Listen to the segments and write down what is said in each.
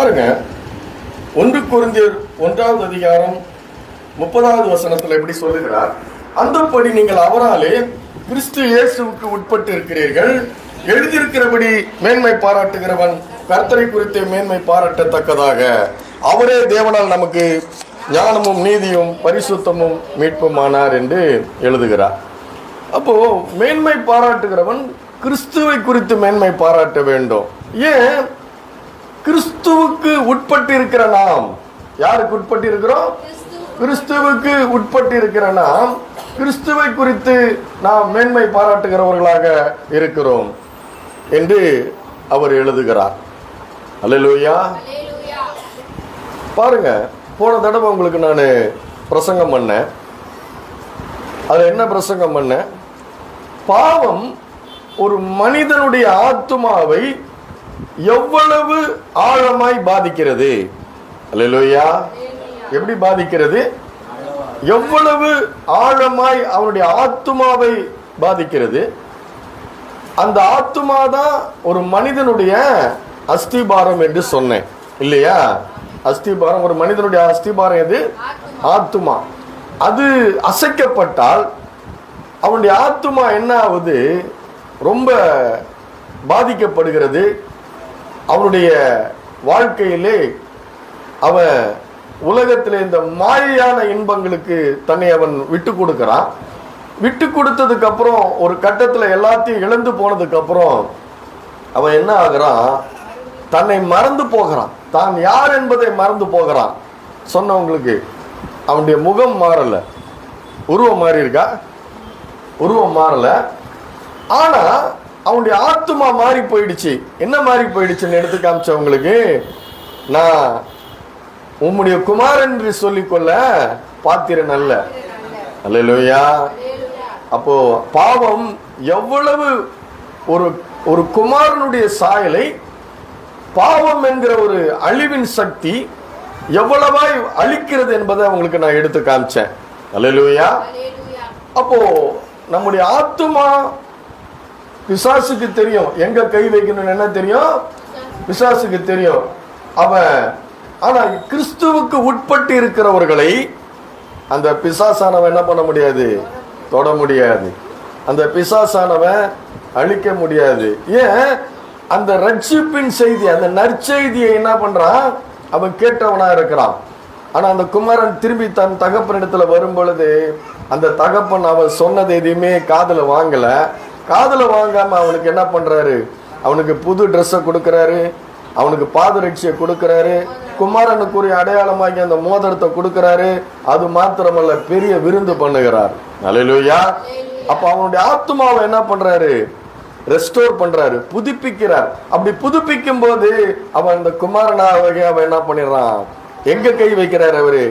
பாருங்க, 1 கொரிந்தியர் 1வது அதிகாரம் 30வது வசனத்துல எப்படி சொல்லுகிறார்? அந்தப்படி நீங்கள் அவராலே கிறிஸ்து இயேசுவுக்கு உட்பட்டு இருக்கிறீர்கள். எழுதியிருக்கிறபடி மேன்மை பாராட்டுகிறவன் கர்த்தரை குறித்து மேன்மை பாராட்டத்தக்கதாக அவரே தேவனால் நமக்கு ஞானமும் நீதியும் பரிசுத்தமும் மீட்புமானார் என்று எழுதுகிறார். அப்போ மேன்மை பாராட்டுகிறவன் கிறிஸ்துவை குறித்து மேன்மை பாராட்ட வேண்டும். ஏன்? கிறிஸ்துவுக்கு உட்பட்டு இருக்கிற நாம். யாருக்கு உட்பட்டு இருக்கிறோம்? கிறிஸ்துவுக்கு உட்பட்டு இருக்கிற நாம் கிறிஸ்துவை குறித்து நாம் மேன்மை பாராட்டுகிறவர்களாக இருக்கிறோம் என்று அவர் எழுதுகிறார். அல்லேலூயா. பாருங்க, போன தடவை உங்களுக்கு நான் பிரசங்கம் பண்ணேன். அது என்ன பிரசங்கம் பண்ணேன்? பாவம் ஒரு மனிதனுடைய ஆத்துமாவை எவ்வளவு ஆழமாய் பாதிக்கிறது. அல்லேலூயா. எப்படி பாதிக்கிறது? எவ்வளவு ஆழமாய் அவனுடைய ஆத்துமாவை பாதிக்கிறது. அந்த ஆத்துமா தான் ஒரு மனிதனுடைய அஸ்திபாரம் என்று சொன்னேன் இல்லையா? அஸ்திபாரம், ஒரு மனிதனுடைய அஸ்திபாரம் எது? ஆத்துமா. அது அசைக்கப்பட்டால் அவனுடைய ஆத்துமா என்ன ஆகுது? ரொம்ப பாதிக்கப்படுகிறது. அவனுடைய வாழ்க்கையிலே அவன் உலகத்திலே இந்த மாயான இன்பங்களுக்கு தன்னை அவன் விட்டு கொடுக்கிறான். விட்டு கொடுத்ததுக்கு அப்புறம் ஒரு கட்டத்துல எல்லாத்தையும் இழந்து போனதுக்கு அப்புறம் அவன் என்ன ஆகுறான்? தன்னை மறந்து போகிறான். தான் யார் என்பதை மறந்து போகிறான். சொன்னவங்களுக்கு அவனுடைய முகம் மாறல, உருவம் மாறி இருக்கா? உருவம் மாறல, ஆனா அவனுடைய ஆத்துமா மாறி போயிடுச்சு. என்ன மாறி போயிடுச்சுன்னு எடுத்து காமிச்சவங்களுக்கு, நான் உம்முடைய குமாரன் என்று சொல்லிக்கொள்ள பாத்திரன் அல்ல. அல்லேலூயா. அப்போ பாவம் எவ்வளவு ஒரு குமாரனுடைய சாயலை, பாவம் என்கிற ஒரு அழிவின் சக்தி எவ்வளவாய் அழிக்கிறது என்பதை அவங்களுக்கு நான் எடுத்து காமிச்சேன். அல்லேலூயா. அப்போ நம்முடைய ஆத்துமா பிசாசுக்கு தெரியும் எங்க கை வைக்கணும்னு. என்ன தெரியும்? பிசாசுக்கு தெரியும். அவன் ஆனா கிறிஸ்துவுக்கு உட்பட்டு இருக்கிறவர்களை அந்த பிசாசானவன் என்ன பண்ண முடியாது? தொட முடியாது. அந்த பிசாசானவன் அழிக்க முடியாது. ஏன்? அந்த ரட்சிப்பின் செய்தி, அந்த நற்செய்தியை என்ன பண்றான்? அவன் கேட்டவனா இருக்கிறான். ஆனா அந்த குமாரன் திரும்பி தன் தகப்பனிடத்துல வரும் பொழுது அந்த தகப்பன் அவன் சொன்னது எதையுமே காதுல வாங்கல. காதுல வாங்காம அவனுக்கு என்ன பண்றாரு? அவனுக்கு புது ட்ரெஸ்ஸை கொடுக்கறாரு, அவனுக்கு பாதரட்சியை கொடுக்கறாரு, குமாரனுக்குரிய அடையாளமாகி அந்த மோதிரத்தை கொடுக்கறாரு. அது மாத்திரமல்ல, பெரிய விருந்து பண்ணுகிறார். அல்லேலூயா. அப்ப அவனுடைய ஆத்துமாவை என்ன பண்றாரு? ரெஸ்டோர் பண்றாரு, புதுப்பிக்கிறார். அப்படி புதுப்பிக்கும் போது அவன் அந்த குமாரனாக அவன் என்ன பண்ணிடுறான்? எங்க கை வைக்கிறார் அவரு?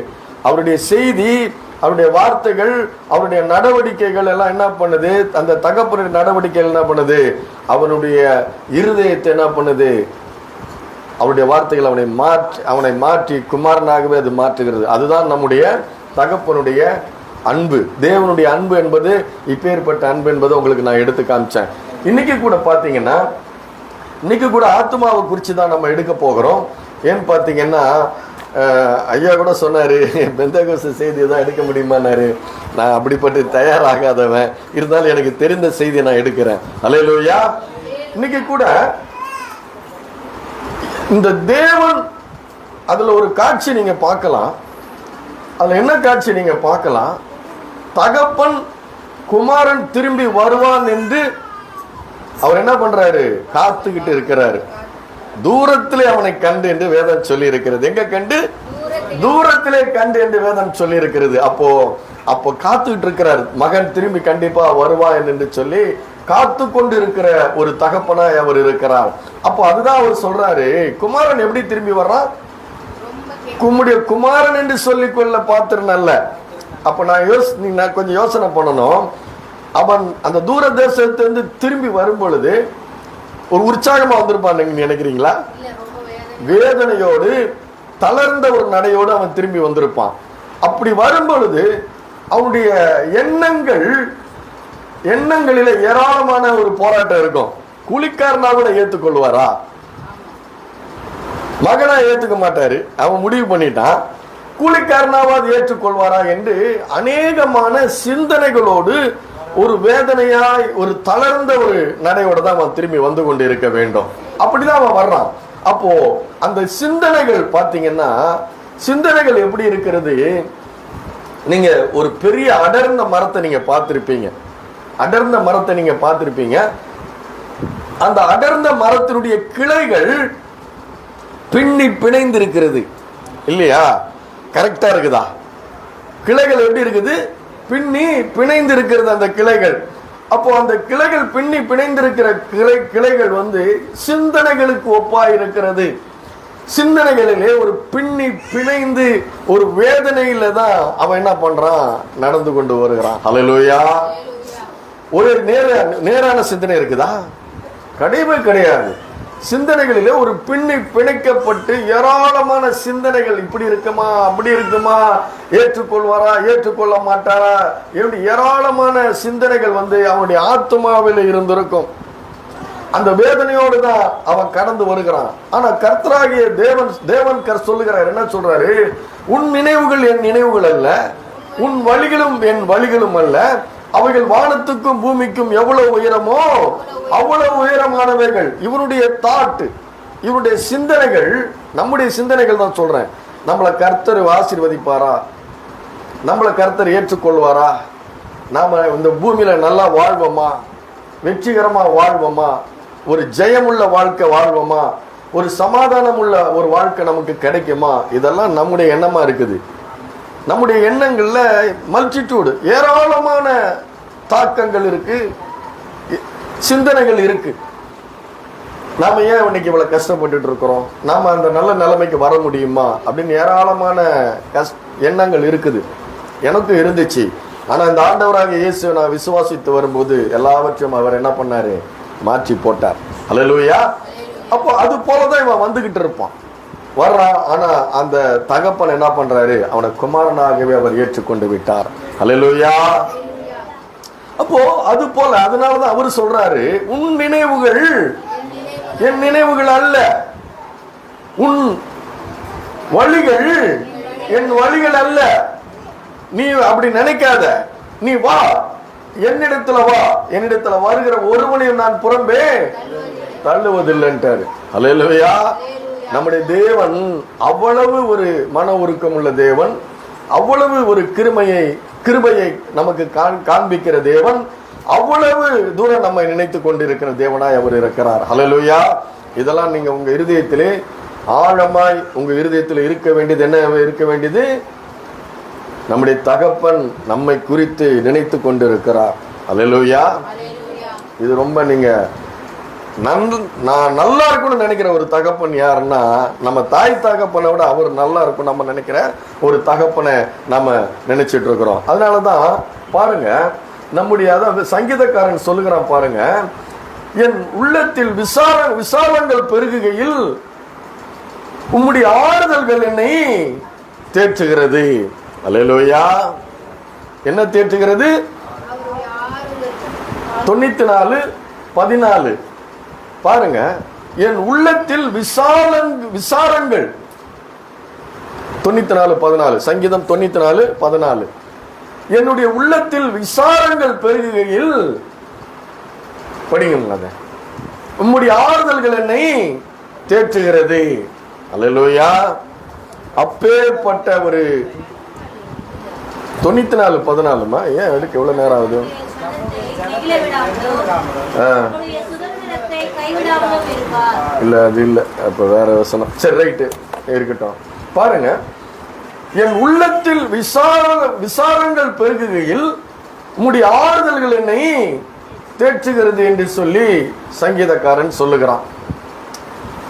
அவருடைய செய்தி, அவருடைய வார்த்தைகள், அவருடைய நடவடிக்கைகள் எல்லாம் என்ன பண்ணுது? அந்த தகப்பனுடைய நடவடிக்கைகள் என்ன பண்ணுது? அவனுடைய இருதயத்தை என்ன பண்ணுது? அவருடைய வார்த்தைகள் அவனை மாற்றி குமாரனாகவே அது மாற்றுகிறது. அதுதான் நம்முடைய தகப்பனுடைய அன்பு. தேவனுடைய அன்பு என்பது இப்பேற்பட்ட அன்பு என்பதை உங்களுக்கு நான் எடுத்து காமிச்சேன். இன்னைக்கு கூட பாத்தீங்கன்னா, இன்னைக்கு கூட ஆத்மாவை குறித்து தான் நம்ம எடுக்க போகிறோம். ஏன்னு பாத்தீங்கன்னா, ஐயா கூட சொன்னாரு, பெந்தகோஸ்து செய்தியை தான் எடுக்க முடியுமான்னாரு. நான் அப்படிப்பட்டு தயாராகாதவன், இருந்தாலும் எனக்கு தெரிந்த செய்தியை நான் எடுக்கிறேன். அல்லேலூயா. இன்னைக்கு கூட இந்த தேவன், அதுல ஒரு காட்சி நீங்க பார்க்கலாம். அதுல என்ன காட்சி நீங்க பார்க்கலாம்? தகப்பன் குமாரன் திரும்பி வருவான் என்று அவர் என்ன பண்றாரு? காத்துக்கிட்டு இருக்கிறாரு. தூரத்திலே அவனை கண்டு என்று வேதம் சொல்லி இருக்கிறது. எங்க கண்டு? தூரத்திலே கண்டு என்று வேதம் சொல்லி இருக்கிறது. அப்போ காத்துக்கிட்டு இருக்கிறார். மகன் திரும்பி கண்டிப்பா வருவான் என்று சொல்லி காத்து கொண்டு இருக்கிற ஒரு தகப்பனாய் அவர் இருக்கிறார். அப்போ அதுதான் அவர் சொல்றாரு, குமாரன் எப்படி திரும்பி வர்றான்? உம்முடைய குமாரன் என்று சொல்லிக்கொள்ள பாத்திரன் அல்ல. அப்ப நான் கொஞ்சம் யோசனை பண்ணணும். அவன் அந்த தூர தேசத்திலிருந்து திரும்பி வரும் பொழுது ஒரு உற்சாகமா வந்திருப்பான் நீங்க நினைக்கிறீங்களா? வேதனையோடு தளர்ந்த ஒரு நடையோடு அவன் திரும்பி வந்திருப்பான். அப்படி வரும் பொழுது அவனுடைய எண்ணங்களில ஏராளமான ஒரு போராட்டம் இருக்கும். கூலிக்காரனா கூட ஏற்றுக்கொள்வாரா? மகனா ஏற்றுக்க மாட்டாரு. அவன் முடிவு பண்ணிட்டான். கூலிக்காரனாவது ஏற்றுக்கொள்வாரா என்று அநேகமான சிந்தனைகளோடு ஒரு வேதனையாய் ஒரு தளர்ந்த ஒரு நடையோட தான் அவன் திரும்பி வந்து கொண்டு இருக்க வேண்டும். அப்படிதான் அவன் வர்றான். அப்போ அந்த சிந்தனைகள் பாத்தீங்கன்னா, சிந்தனைகள் எப்படி இருக்கிறது? நீங்க ஒரு பெரிய அடர்ந்த மரத்தை நீங்க பார்த்திருப்பீங்க. அடர்ந்த மரத்தை நீங்க பார்த்திருப்பீங்க. அந்த அடர்ந்த மரத்தினுடைய கிளைகள் பின்னி பிணைந்து இருக்கிறது இல்லையா? கரெக்டா இருக்குதா? கிளைகள் எப்படி இருக்குது? பின்னி பிணைந்து இருக்கிறது அந்த கிளைகள். அப்போ அந்த கிளைகள் பின்னி பிணைந்திருக்கிற கிளைகள் சிந்தனைகளுக்கு ஒப்பாய் இருக்கிறது. சிந்தனைகளிலே ஒரு பின்னி பிணைந்து ஒரு வேதனையில தான் அவன் என்ன பண்றான்? நடந்து கொண்டு வருகிறான். ஹல்லேலூயா. ஒரு நேரான சிந்தனை இருக்குதா? கிடையவே கிடையாது. சிந்தனைகளிலே ஒரு பின்னி பிணைக்கப்பட்டு ஏராளமான சிந்தனைகள், இப்படி இருக்குமா, அப்படி இருக்குமா, ஏற்றுக்கொள்வாரா, ஏற்றுக்கொள்ள மாட்டாரா, இப்படி ஏராளமான சிந்தனைகள் அவனுடைய ஆத்மாவில் இருந்திருக்கும். அந்த வேதனையோடு தான் அவன் கடந்து வருகிறான். ஆனா கர்த்தராகிய தேவன் சொல்லுகிறார், என்ன சொல்றாரு? உன் நினைவுகள் என் நினைவுகள் அல்ல, உன் வழிகளும் என் வழிகளும் அல்ல, அவைகள் வானத்துக்கும் பூமிக்கும் எவ்வளவு உயரமோ அவ்வளவு உயரமானவைகள். இவருடைய தாட், இவருடைய சிந்தனைகள் நம்முடைய சிந்தனைகள் தான் சொல்றேன். நம்மளை கர்த்தர் ஆசீர்வதிப்பாரா? நம்மளை கர்த்தர் ஏற்றுக்கொள்வாரா? நாம இந்த பூமியில நல்லா வாழ்வோமா? வெற்றிகரமா வாழ்வோமா? ஒரு ஜெயமுள்ள வாழ்க்கை வாழ்வோமா? ஒரு சமாதானம் உள்ள ஒரு வாழ்க்கை நமக்கு கிடைக்குமா? இதெல்லாம் நம்முடைய எண்ணமா இருக்குது. நம்முடைய எண்ணங்கள்ல மல்டிடியூடு, ஏராளமான தாக்கங்கள் இருக்கு, சிந்தனைகள் இருக்கு. நாம ஏன் இன்னைக்கு இவ்வளவு கஷ்டப்பட்டு இருக்கிறோம்? நாம அந்த நல்ல நிலைமைக்கு வர முடியுமா அப்படின்னு ஏராளமான எண்ணங்கள் இருக்குது. எனக்கு இருந்துச்சு. ஆனா இந்த ஆண்டவராக இயேசுவை நான் விசுவாசித்து வரும்போது எல்லாவற்றையும் அவர் என்ன பண்ணாரு? மாற்றி போட்டார். ஹல்லேலூயா. அப்போ அது போலதான் இவன் வந்துகிட்டு இருப்பான், வர்றான். ஆனா அந்த தகப்பன் என்ன பண்றாரு? அவனை குமாரனாகவே அவர் ஏற்றுக்கொண்டு விட்டார். ஹல்லேலூயா. அப்போ அது போல, அதனாலதான் அவர் சொல்றாரு, உன் நினைவுகள் என் நினைவுகள் அல்ல, உன் வழிகள் என் வழிகள் அல்ல. நீ அப்படி நினைக்காத, நீ வா, என்னிடத்துல வா, என்னிடத்துல வருகிற ஒருவனையும் நான் புறம்பே தள்ளுவதில்லைன்றாரு. ஹல்லேலூயா. நம்முடைய தேவன் அவ்வளவு ஒரு மன உருக்கம் உள்ள தேவன், அவ்வளவு ஒரு கிருபையை நமக்கு காண்பிக்கிற தேவன், அவ்வளவு தூரம் நம்மை நினைத்து கொண்டிருக்கிற தேவனாய் அவர் இருக்கிறார். ஹல்லேலூயா. இதெல்லாம் நீங்க உங்க இருதயத்திலே ஆழமாய் உங்க இருதயத்தில் இருக்க வேண்டியது என்ன இருக்க வேண்டியது? நம்முடைய தகப்பன் நம்மை குறித்து நினைத்து கொண்டிருக்கிறார். ஹல்லேலூயா. இது ரொம்ப நீங்க நான் நல்லா இருக்கும்னு நினைக்கிற ஒரு தகப்பன் யாருன்னா, நம்ம தாய் தகப்பனை விட அவர் நல்லா இருக்கும் நம்ம நினைக்கிற ஒரு தகப்பனை நம்ம நினைச்சிட்டு இருக்கிறோம். அதனாலதான் பாருங்க, நம்முடைய அதாவது சங்கீதக்காரன் சொல்லுகிறான் பாருங்க, என் உள்ளத்தில் விசாலங்கள் பெருகுகையில் உம்முடைய ஆறுதல்கள் என்னை தேற்றுகிறது. அல்லேலூயா. என்ன தேற்றுகிறது? 94:14 பாருங்க, என் உள்ளத்தில் விசாரங்கள் 94:14 சங்கீதம் 94:14 என்னுடைய உள்ளத்தில் விசாரங்கள் பெருகுகையில் படிங்க, உம்முடைய ஆறுதல்கள் என்னை தேற்றுகிறது. அல்லேலூயா. அப்பேற்பட்ட ஒரு 94:14 ஏன் எடுக்க எவ்வளவு நேரம் ஆகுது? இல்ல அது இல்ல, அப்ப வேற வசனம். சரி, ரைட்டு, இருக்கட்டும். பாருங்க, என் உள்ளத்தில் விசாரங்கள் பெருகுகையில் உம்முடைய ஆறுதல்கள் என்னை தேற்றுகிறது என்று சொல்லி சங்கீதக்காரன் சொல்லுகிறான்.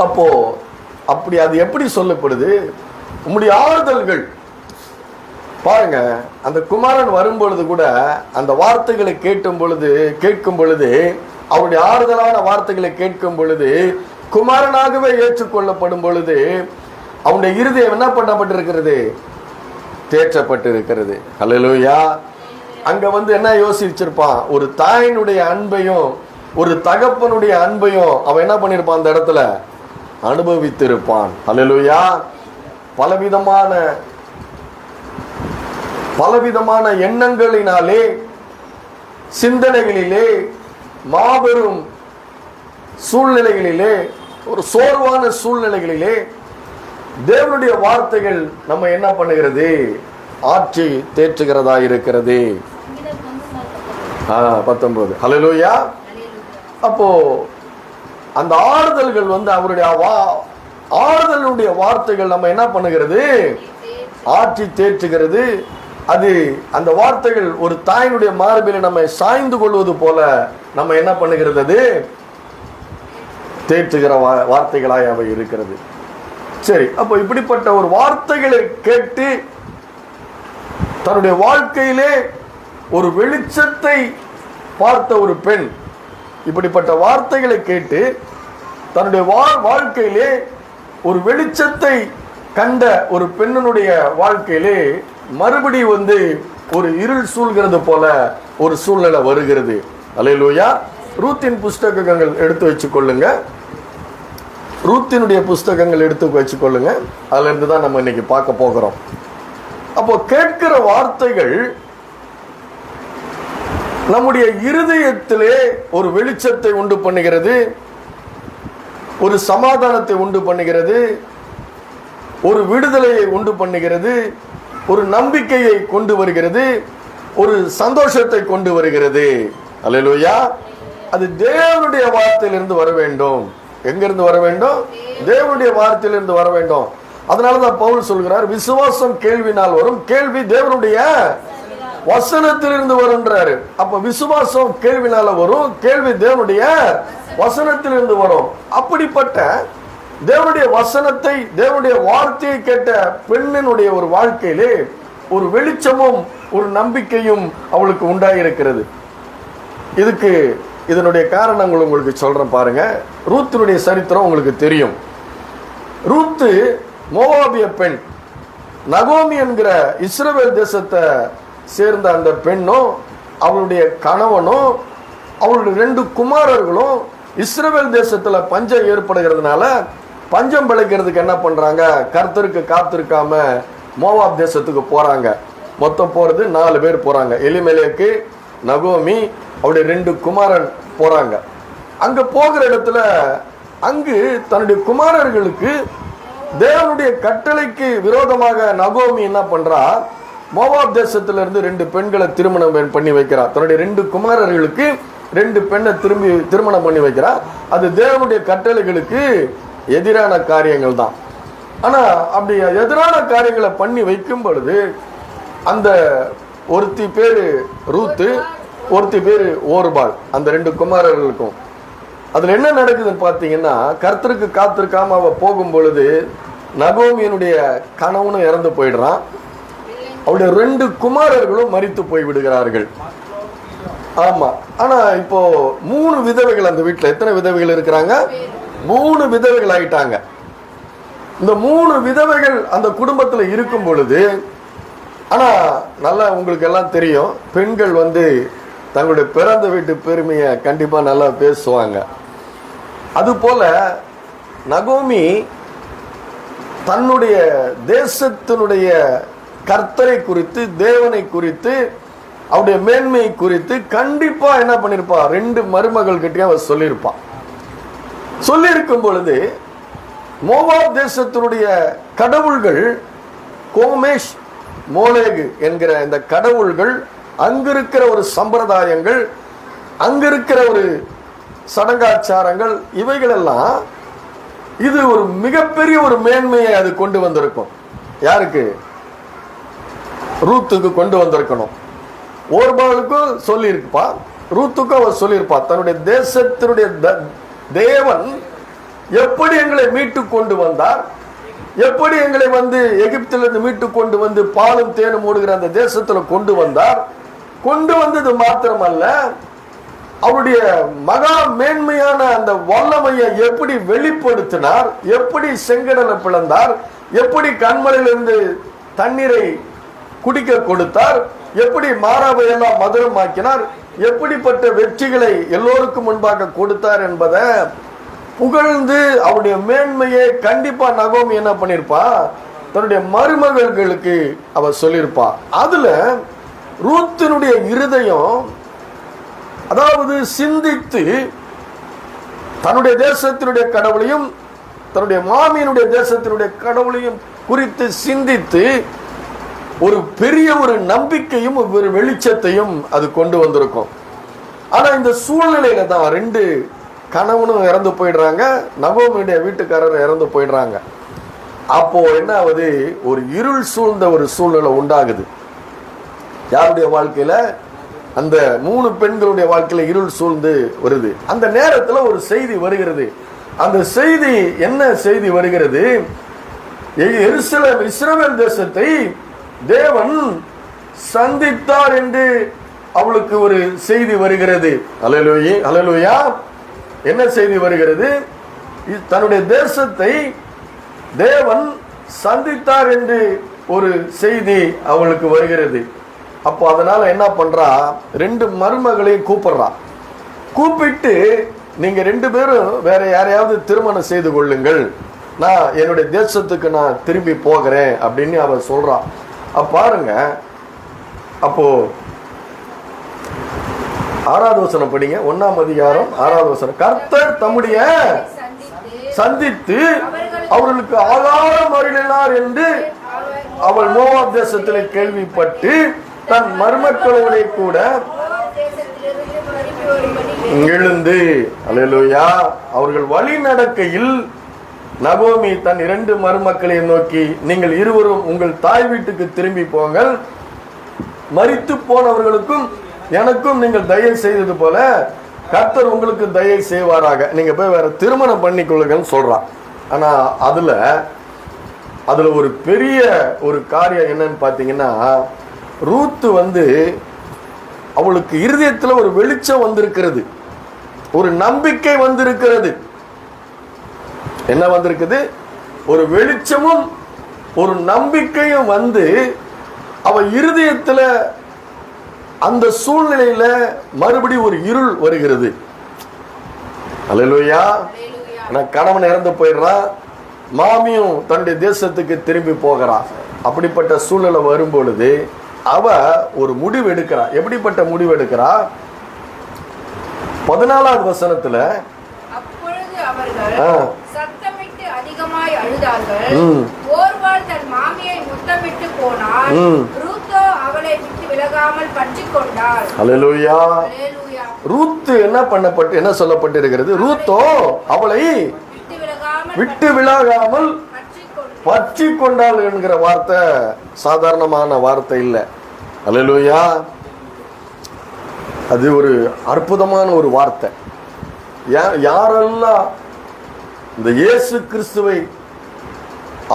அப்போ அப்படி அது எப்படி சொல்லப்படுது? உம்முடைய ஆறுதல்கள். பாருங்க, அந்த குமாரன் வரும்பொழுது கூட அந்த வார்த்தைகளை கேட்கும் பொழுது அவருடைய ஆறுதலான வார்த்தைகளை கேட்கும் பொழுது, குமாரனாகவே ஏற்றுக்கொள்ளப்படும் பொழுது அவனுடைய இருதயம் என்ன பண்ணப்பட்டிருக்கிறது? தேற்றப்பட்டிருக்கிறது. ஹல்லேலூயா. அங்க என்ன யோசிச்சிருப்பான்? ஒரு தாயினுடைய அன்பையும் ஒரு தகப்பனுடைய அன்பையும் அவன் என்ன பண்ணிருப்பான்? அந்த இடத்துல அனுபவித்திருப்பான். அல்லேலூயா. பலவிதமான எண்ணங்களினாலே, சிந்தனைகளிலே, மாபெரும் சூழ்நிலைகளிலே, ஒரு சோர்வான சூழ்நிலைகளிலே தேவனுடைய வார்த்தைகள் நம்ம என்ன பண்ணுகிறது? ஆட்சி தேற்றுகிறதா இருக்கிறது. 19. ஹல்லேலூயா. அப்போ அந்த ஆறுதல்கள் அவருடைய ஆறுதலுடைய வார்த்தைகள் நம்ம என்ன பண்ணுகிறது? ஆட்சி தேற்றுகிறது. அது அந்த வார்த்தைகள் ஒரு தாயினுடைய மார்பில் நம்ம சாய்ந்து கொள்வது போல நம்ம என்ன பண்ணுகிறது? அது தேற்றுகிற வார்த்தைகளாய் அவை இருக்கிறது. சரி, அப்போ இப்படிப்பட்ட ஒரு வார்த்தைகளை கேட்டு தன்னுடைய வாழ்க்கையிலே ஒரு வெளிச்சத்தை பார்த்த ஒரு பெண், இப்படிப்பட்ட வார்த்தைகளை கேட்டு தன்னுடைய வாழ்க்கையிலே ஒரு வெளிச்சத்தை கண்ட ஒரு பெண்ணினுடைய வாழ்க்கையிலே மறுபடி ஒரு இருள் சூழ்கிறது போல ஒரு சூழ்நிலை வருகிறது. அல்லேலூயா. ரூத்தின் புஸ்தகங்கள் எடுத்து வச்சுக்கொள்ளுங்க. ரூத்தினுடைய புஸ்தகங்கள் எடுத்து வச்சுக்கொள்ளுங்க. அதுல இருந்து தான் நம்ம இன்னைக்கு பார்க்க போகிறோம். அப்போ கேட்கிற வார்த்தைகள் நம்முடைய இருதயத்திலே ஒரு வெளிச்சத்தை உண்டு பண்ணுகிறது, ஒரு சமாதானத்தை உண்டு பண்ணுகிறது, ஒரு விடுதலையை உண்டு பண்ணுகிறது, ஒரு நம்பிக்கையை கொண்டு வருகிறது, ஒரு சந்தோஷத்தை கொண்டு வருகிறது. அல்லேலூயா. அது தேவனுடைய வார்த்தையிலிருந்து வர வேண்டும். எங்கிருந்து வர வேண்டும்? தேவனுடைய வார்த்தையிலிருந்து வர வேண்டும். அதனாலதான் பவுல் சொல்கிறார், விசுவாசம் கேள்வினால் வரும், கேள்வி தேவனுடைய வசனத்திலிருந்து வரும்ன்றாரு. அப்ப விசுவாசம் கேள்வினால வரும், கேள்வி தேவனுடைய வசனத்திலிருந்து வரும். அப்படிப்பட்ட தேவனுடைய வசனத்தை, தேவனுடைய வார்த்தையை கேட்ட பெண்ணினுடைய ஒரு வாழ்க்கையிலே ஒரு வெளிச்சமும் ஒரு நம்பிக்கையும் அவளுக்கு உண்டாயிருக்கிறது. இதனுடைய காரணங்கள் உங்களுக்கு சொல்றேன் பாருங்க. ரூத்தினுடைய சரித்திரம் உங்களுக்கு தெரியும். ரூத்து மோவாபிய பெண். நகோமி என்கிற இஸ்ரவேல் தேசத்தை சேர்ந்த அந்த பெண்ணும் அவளுடைய கணவனும் அவளுடைய 2 குமாரர்களும் இஸ்ரவேல் தேசத்துல பஞ்சம் ஏற்படுகிறதுனால பஞ்சம் பிழைக்கிறதுக்கு என்ன பண்றாங்க? கர்த்தருக்கு காத்திருக்காம மோவாப் தேசத்துக்கு போறாங்க. மொத்தம் போறது 4 பேர் போறாங்க. எலிமெலேக்கு, நகோமி, அவருடைய 2 குமாரன் போறாங்க. அங்க போகிற இடத்துல அங்கு தன்னுடைய குமாரர்களுக்கு தேவனுடைய கட்டளைக்கு விரோதமாக நகோமி என்ன பண்றா? மோவாப் தேசத்திலிருந்து 2 பெண்களை திருமணம் பண்ணி வைக்கிறார். தன்னுடைய 2 குமாரர்களுக்கு 2 பெண்ணை திருமணம் பண்ணி வைக்கிறார். அது தேவனுடைய கட்டளைகளுக்கு எதிரான காரியங்கள் தான். ஆனா அப்படி எதிரான காரியங்களை பண்ணி வைக்கும் பொழுது அந்த ஒருத்தி பேரு ரூத்து, ஒருத்தி பேரு ஓர்பாள், அந்த 2 குமாரர்களுக்கும் அதுல என்ன நடக்குதுன்னு பாத்தீங்கன்னா, கர்த்தருக்கு காத்திருக்காம அவ போகும் பொழுது நகோமியினுடைய கணவனும் இறந்து போயிடுறான். அவருடைய 2 குமாரர்களும் மரித்து போய் விடுகிறார்கள். ஆமா. ஆனா இப்போ 3 விதவைகள் அந்த வீட்டுல. எத்தனை விதவைகள் இருக்கிறாங்க? 3 விதவைகள் ஆயிட்டாங்க. இந்த 3 விதவைகள் அந்த குடும்பத்துல இருக்கும் பொழுது, ஆனா நல்லா உங்களுக்கு எல்லாம் தெரியும், பெண்கள் தங்களுடைய பிறந்த வீட்டு பெருமையை கண்டிப்பா நல்லா பேசுவாங்க. அது போல நகோமி தன்னுடைய தேசத்தினுடைய கர்த்தரை குறித்து, தேவனை குறித்து, அவருடைய மேன்மையை குறித்து கண்டிப்பா என்ன பண்ணிருப்பா? 2 மருமகள் கிட்டே அவர் சொல்லியிருப்பான். சொல்லியிருக்கும் பொழுது மோவாப் தேசத்தினுடைய கடவுள்கள் கோமேஷ், மோலேகு என்கிற இந்த கடவுள்கள், அங்கிருக்கிற ஒரு சம்பிரதாயங்கள், அங்கிருக்கிற ஒரு சடங்காச்சாரங்கள், இவைகளெல்லாம் இது ஒரு மிகப்பெரிய ஒரு மேன்மையை அது கொண்டு வந்திருக்கும். யாருக்கு? ரூத்துக்கு கொண்டு வந்திருக்கணும். ஓர்பாளுக்கும் சொல்லியிருப்பா, ரூத்துக்கும் அவர் சொல்லியிருப்பா, தன்னுடைய தேசத்தினுடைய தேவன் எப்படி எங்களை மீட்டு கொண்டு வந்தார், எப்படி எங்களை எகிப்திலிருந்து மீட்டு கொண்டு வந்து பாலும் தேனும் ஓடுகிற அந்த தேசத்துல கொண்டு வந்தார். கொண்டு வந்தது மாத்திரமல்ல, அவருடைய மகா மேன்மையான அந்த வல்லமையை எப்படி வெளிப்படுத்தினார், எப்படி செங்கடலை பிளந்தார், எப்படி கண்மலையிலிருந்து தண்ணீரை குடிக்க கொடுத்தார், எப்படி மாறாவை எல்லாம் மதுரமாக்கினார், எப்படிப்பட்ட வெற்றிகளை எல்லோருக்கும் முன்பாக கொடுத்தார் என்பதை புகழ்ந்து அவருடைய மேன்மையை கண்டிப்பா நகோமி என்ன பண்ணிருப்பா, தன்னுடைய மருமகளுக்கு அவ சொல்லியிருப்பா. அதுல ரூத்தினுடைய இருதயம், அதாவது சிந்தித்து தன்னுடைய தேசத்தினுடைய கடவுளையும் தன்னுடைய மாமியினுடைய தேசத்தினுடைய கடவுளையும் குறித்து சிந்தித்து ஒரு பெரிய ஒரு நம்பிக்கையும் ஒரு வெளிச்சத்தையும் அது கொண்டு வந்திருக்கும். ஆனா இந்த சூழ்நிலையில தான் 2 கணவனும் இறந்து போயிடுறாங்க, நகோமியுடைய வீட்டுக்காரர் இறந்து போயிடுறாங்க. அப்போ என்ன ஆகுது, ஒரு இருள் சூழ்ந்த ஒரு சூழ்நிலை உண்டாகுது. யாருடைய வாழ்க்கையில? அந்த 3 பெண்களுடைய வாழ்க்கையில இருள் சூழ்ந்து வருது. அந்த நேரத்துல ஒரு செய்தி வருகிறது. அந்த செய்தி என்ன செய்தி வருகிறது? எருசலேம் இஸ்ரவேல் தேசத்தை தேவன் சந்தித்தார் என்று அவளுக்கு ஒரு செய்தி வருகிறது. அல்லேலூயா, அல்லேலூயா. என்ன செய்தி வருகிறது? தன்னுடைய தேசத்தை தேவன் சந்தித்தார் என்று ஒரு செய்தி அவளுக்கு வருகிறது. அப்போ அதனால என்ன பண்றா, 2 மருமகளையும் கூப்பிடுறா. கூப்பிட்டு நீங்க 2 பேரும் வேற யாரையாவது திருமணம் செய்து கொள்ளுங்கள், நான் என்னுடைய தேசத்துக்கு நான் திரும்பி போகிறேன் அப்படின்னு அவ சொல்றா. பாருங்க, அப்போ 6வது வசனம் படிங்க. 1ஆம் அதிகாரம் 6வது வசனம். கர்த்தர் தம்முடைய சந்தித்து அவர்களுக்கு ஆகாரம் அருளினார் என்று அவள் மோவாப் தேசத்திலே கேள்விப்பட்டு தன் மருமக்களோட கூட எழுந்து, அல்லேலூயா, அவர்கள் வழி நடக்கையில் நகோமி தன் 2 மருமக்களை நோக்கி, நீங்கள் இருவரும் உங்கள் தாய் வீட்டுக்கு திரும்பி போங்கள், மரித்து போனவர்களுக்கும் எனக்கும் நீங்கள் தயை செய்தது போல கர்த்தர் உங்களுக்கு தயை செய்வாராக, நீங்க போய் வேற திருமணம் பண்ணி கொள்ளுங்கன்னு சொல்றான். ஆனா அதுல ஒரு பெரிய ஒரு காரியம் என்னன்னு பாத்தீங்கன்னா, ரூத்து அவளுக்கு இருதயத்துல ஒரு வெளிச்சம் வந்திருக்கிறது, ஒரு நம்பிக்கை வந்திருக்கிறது. என்ன வந்திருக்குது? ஒரு வெளிச்சமும் ஒரு நம்பிக்கையும் அவ இருதயத்துல அந்த சூழ்நிலையில மறுபடியும் ஒரு இருள் வருகிறது. அல்லேலூயா. கணவன் இறந்து போயிடுறான், மாமியும் தன்னுடைய தேசத்துக்கு திரும்பி போகிறான். அப்படிப்பட்ட சூழ்நிலை வரும் பொழுது அவ ஒரு முடிவு எடுக்கிறா. எப்படிப்பட்ட முடிவு எடுக்கிறா? 14வது வசனத்துல, அப்பொழுது அவர்கள் சத்தமிட்டு அதிகமாய் அழுதார்கள். ஒருவள் தன் மாமியை முத்தமிட்டு போனாள், ரூத்தோ அவளை விட்டு விலகாமல் பற்றிக் கொண்டாள். அல்லேலூயா. ரூத்து என்ன சொல்லப்பட்டிருக்கிறது? ரூத்தோ அவளை விட்டு விலகாமல் பற்றி கொண்டாள் என்கிற வார்த்தை சாதாரணமான வார்த்தை இல்லை. அல்லேலூயா. அது ஒரு அற்புதமான ஒரு வார்த்தை. யாரெல்லாம் இந்த இயேசு கிறிஸ்துவை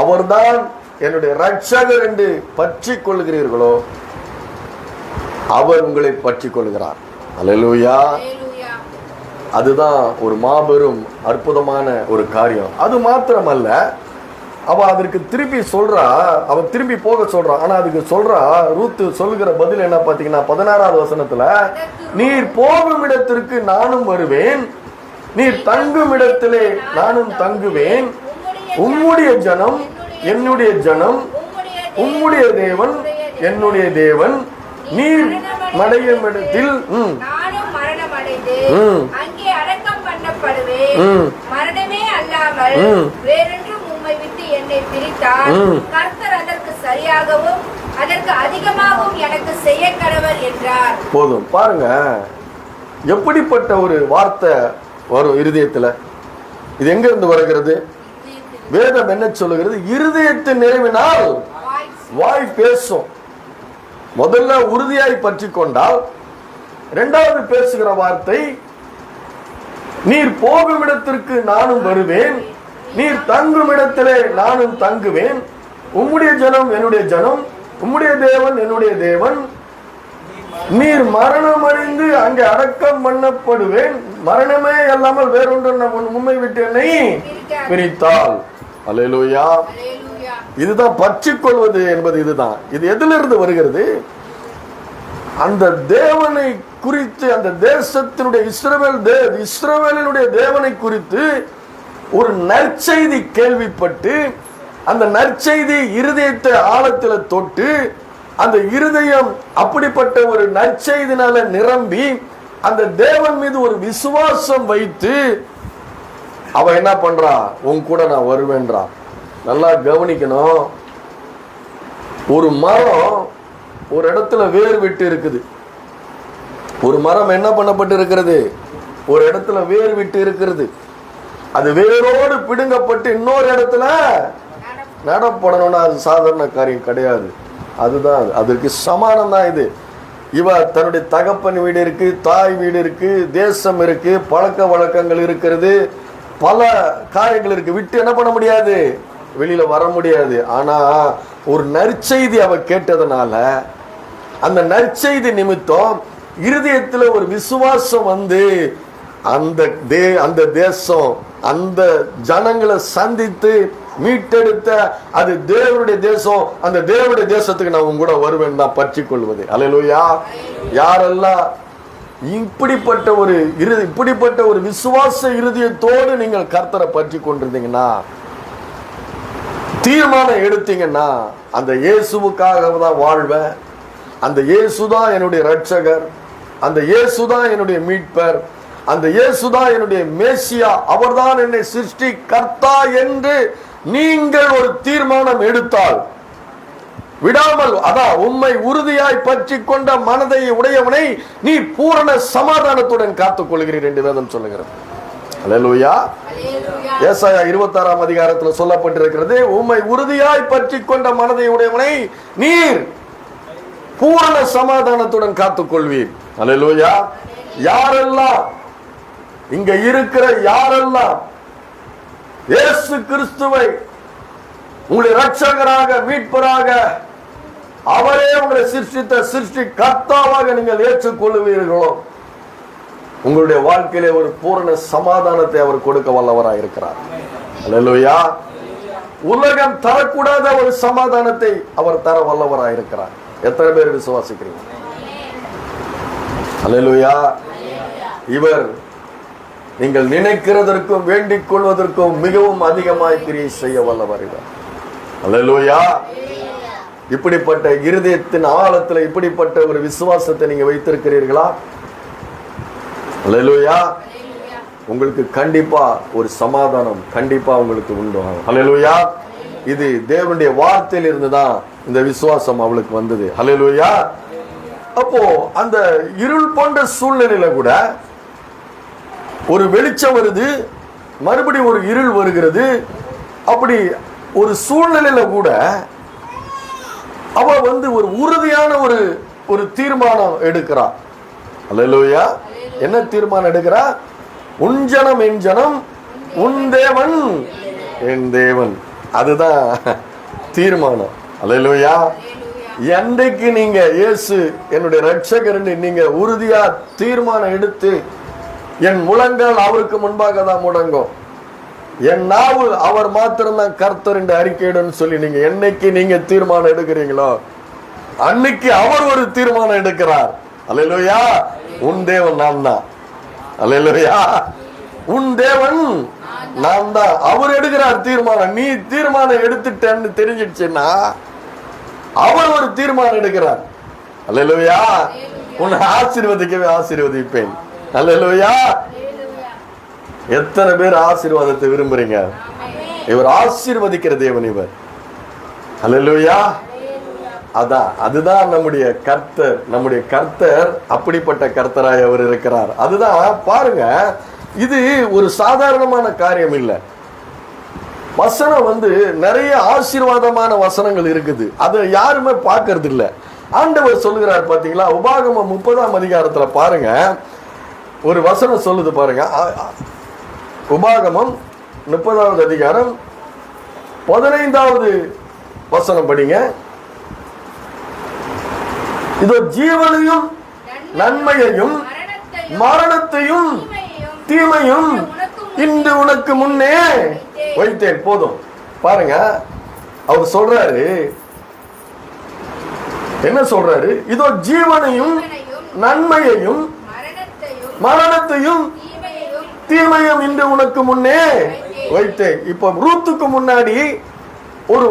அவர்தான் என்னுடைய ரட்சகர் என்று பற்றி கொள்கிறீர்களோ அவர் உங்களை பற்றி கொள்கிறார். அல்லேலூயா. அதுதான் ஒரு மாபெரும் அற்புதமான ஒரு காரியம். அது மாத்திரமல்ல, அவ அதற்கு திருப்பி சொல்றா, அவ திரும்பி போக சொல்றா. ஆனா அதுக்கு சொல்றா, ரூத்து சொல்லுகிற பதில் என்ன பாத்தீங்கன்னா 16வது வசனத்துல, நீர் போகும் இடத்திற்கு நானும் வருவேன், நீர் தங்கும் இடத்திலே நானும் தங்குவேன், உம்முடைய ஜனம் என்னுடைய ஜனம், உம்முடைய தேவன் என்னுடைய தேவன், நீர் மடையும் இடத்தில் அங்கே அடக்கம் பண்ணப்படுவேன், மரணமே அல்லாமல் வேறொன்றும் உம்மை விட்டு என்னை பிரித்தார், கர்த்தர் அதற்கு சரியாகவும் அதற்கு அதிகமாகவும் எனக்கு செய்ய கடவர் என்றார். போதும். பாருங்க எப்படிப்பட்ட ஒரு வார்த்தை வரும் இருதயத்துல. இது எங்க இருந்து வருகிறது? வேதம் என்ன சொல்லுகிறது? இருதயத்தின் நிறைவினால் வாய் பேசும். முதல்ல உறுதியாய் பற்றி கொண்டால், இரண்டாவது பேசுகிற வார்த்தை, நீர் போகும் இடத்திற்கு நானும் வருவேன், நீர் தங்கும் இடத்திலே நானும் தங்குவேன், உம்முடைய ஜனம் என்னுடைய ஜனம், உம்முடைய தேவன் என்னுடைய தேவன், நீர் மரணம் அடைந்து அங்கே அடக்கம் பண்ணப்படுவேன், மரணமே அல்லாமல் வேறொன்று உம்மை விட்டு என்னை பிரித்தால். அல்லேலூயா. இதுதான் பற்றிக் கொள்வது என்பது. இதுதான். இது எதிலிருந்து வருகிறது? அந்த தேவனை குறித்து, அந்த தேசத்தினுடைய இஸ்ரவேலினுடைய தேவனை குறித்து ஒரு நற்செய்தி கேள்விப்பட்டு அந்த நற்செய்தி இருதயத்தை ஆழத்துல தொட்டு அந்த இருதயம் அப்படிப்பட்ட ஒரு நற்செய்தினால நிரம்பி அந்த தேவன் மீது ஒரு விசுவாசம் வைத்து அவ என்ன பண்றா, உன் கூட நான் வருவேன்றா. நல்லா கவனிக்கணும். ஒரு மரம் ஒரு இடத்துல வேர் விட்டு இருக்குது. ஒரு மரம் என்ன பண்ணப்பட்டு இருக்கிறது, ஒரு இடத்துல வேர் விட்டு இருக்கிறது. அது வேரோடு பிடுங்கப்பட்டு இன்னொரு இடத்துல நடப்படணும்னா அது சாதாரண காரியம் கிடையாது. அதுதான் அதற்கு சமானம் தான் இது. இவ தன்னுடைய தகப்பன் வீடு இருக்கு, தாய் வீடு இருக்கு, தேசம் இருக்கு, பழக்க வழக்கங்கள் இருக்கிறது, பல காரியங்கள் இருக்கு. விட்டு என்ன பண்ண முடியாது, வெளியில வர முடியாது. ஆனா ஒரு நற்செய்தி அவ கேட்டதுனால அந்த நற்செய்தி நிமித்தம் இருதயத்துல ஒரு விசுவாசம் வந்து அந்த தேசம் அந்த ஜனங்களை சந்தித்து மீட்டெடுத்த அது தேவனுடைய தேசம். அந்த தேவனுடைய தேசத்துக்கு நான் உங்க கூட வருவேன் தான் பற்றி கொள்வது. அல்லேலூயா. யாரெல்லாம் இப்படிப்பட்ட ஒரு விசுவாச இருதயத்தோடு நீங்கள் கர்த்தரை பற்றி கொண்டிருந்தீங்கன்னா, தீர்மானம் எடுத்தீங்கன்னா, அந்த இயேசுவுக்காக தான் வாழ்வேன், அந்த இயேசுதான் என்னுடைய ரட்சகர், அந்த இயேசுதான் என்னுடைய மீட்பர், அந்த இயேசுதான் என்னுடைய மேசியா, அவர்தான் என்னை சிருஷ்டி கர்த்தா என்று நீங்கள் ஒரு தீர்மானம் எடுத்தால், விடாமல் அதான் உம்மை உறுதியாய் பற்றி கொண்ட மனதை உடையவனை நீ பூரண சமாதானத்துடன் காத்துக் கொள்கிறீர் என்று வேதம் சொல்லுகிறது. அல்லேலூயா. ஏசாயா 26ஆம் அதிகாரத்துல சொல்லப்பட்டிருக்கிறது, உம்மை உறுதியாய் பற்றி கொண்ட மனதை உடையவனை நீர் பூரண சமாதானத்துடன் காத்துக் கொள்வீர். அல்லேலூயா. யாரெல்லாம் இங்க இருக்கிற யாரெல்லாம் இயேசு கிறிஸ்துவை உங்களுடைய இரட்சகராக மீட்பராக அவரே உங்களை சிருஷ்டித்த சிருஷ்டி கர்த்தாவாக நீங்கள் ஏற்றுக்கொள்ளுவீர்களோ, உங்களுடைய வாழ்க்கையிலே ஒரு பூரண சமாதானத்தை அவர் கொடுக்க வல்லவராக இருக்கிறார். அல்லேலூயா. உலகம் தரக்கூடாத ஒரு சமாதானத்தை அவர் தர வல்லவராக இருக்கிறார். எத்தனை பேர் விசுவாசிக்கிறீங்க? அல்லேலூயா. இவர் நீங்கள் நினைக்கிறதற்கும் வேண்டிக் கொள்வதற்கும் மிகவும் அதிகமாய் கிரியை செய்ய வல்லவர் இவர். அல்லேலூயா. இப்படிப்பட்ட இருதயத்தின் ஆழத்துல இப்படிப்பட்ட ஒரு விசுவாசத்தை நீங்க வைத்திருக்கிறீர்களா? அல்லேலூயா. உங்களுக்கு கண்டிப்பா ஒரு சமாதானம் கண்டிப்பா உங்களுக்கு உண்டு. அல்லேலூயா. இது தேவனுடைய வார்த்தையில் இருந்துதான் இந்த விசுவாசம் அவளுக்கு வந்தது. அல்லேலூயா. அப்போ அந்த இருள் போன்ற சூழ்நிலையில கூட ஒரு வெளிச்சம் வருது, மறுபடியும் ஒரு இருள் வருகிறது. அப்படி ஒரு சூழ்நிலையில கூட அவ ஒரு உறுதியான ஒரு தீர்மானம் எடுக்கிறா. அல்லேலூயா. என்ன தீர்மானம் எடுக்கிறா? உன் ஜனம் என் ஜனம், உன் தேவன் என் தேவன். அதுதான் தீர்மானம். அல்லேலூயா. என்றைக்கு நீங்க இயேசு என்னுடைய இரட்சகர் நீங்க உறுதியா தீர்மானம் எடுத்து, என் முழங்கால் அவருக்கு முன்பாக தான் முடங்கும், என் நாவு அவர் மாத்திரம்தான் கர்த்தர் என்று அறிக்கையிடும் சொல்லி நீங்க என்னைக்கு நீங்க தீர்மானம் எடுக்கிறீங்களோ அன்னைக்கு அவர் ஒரு தீர்மானம் எடுக்கிறார். அல்லேலூயா. உன் தேவன் நான் தான். அல்லேலூயா. உன் தேவன் நான் தான். அவர் எடுக்கிறார் தீர்மானம். நீ தீர்மானம் எடுத்துட்டேன்னு தெரிஞ்சிடுச்சுன்னா அவர் ஒரு தீர்மானம் எடுக்கிறார். அல்லேலூயா. உன்னை ஆசீர்வதிக்கவே ஆசீர்வதிப்பேன். அல்லேலூயா. எத்தனை பேர் ஆசீர்வாதத்தை விரும்புறீங்க? இவர் ஆசீர்வதிக்கிற தேவன் இவர். அல்லேலூயா. அதுதான் நம்முடைய கர்த்தர். நம்முடைய கர்த்தர் அப்படிப்பட்ட கர்த்தராய் அவர் இருக்கிறார். அதுதான் பாருங்க, இது ஒரு சாதாரணமான காரியம் இல்லை. வசனம் நிறைய ஆசீர்வாதமான வசனங்கள் இருக்குது. அதை யாருமே பார்க்கறது இல்லை. ஆண்டவர் சொல்லுகிறார் பாத்தீங்களா? உபாகமம் 30ஆம் அதிகாரத்துல பாருங்க, ஒரு வசனம் சொல்லுது பாருங்க. உபாகமம் 30வது அதிகாரம் 15வது வசனம் படிங்க. இதோ ஜீவனையும் நன்மையையும் மரணத்தையும் தீமையும் இன்று உனக்கு முன்னே வைத்தேன். போதும் பாருங்க, அவர் சொல்றாரு, என்ன சொல்றாரு? இதோ ஜீவனையும் நன்மையையும் மரணத்தையும் தீமையும் இன்று உனக்கு முன்னே வைத்தேன். இப்ப ரூத்துக்கு முன்னாடி ஒரு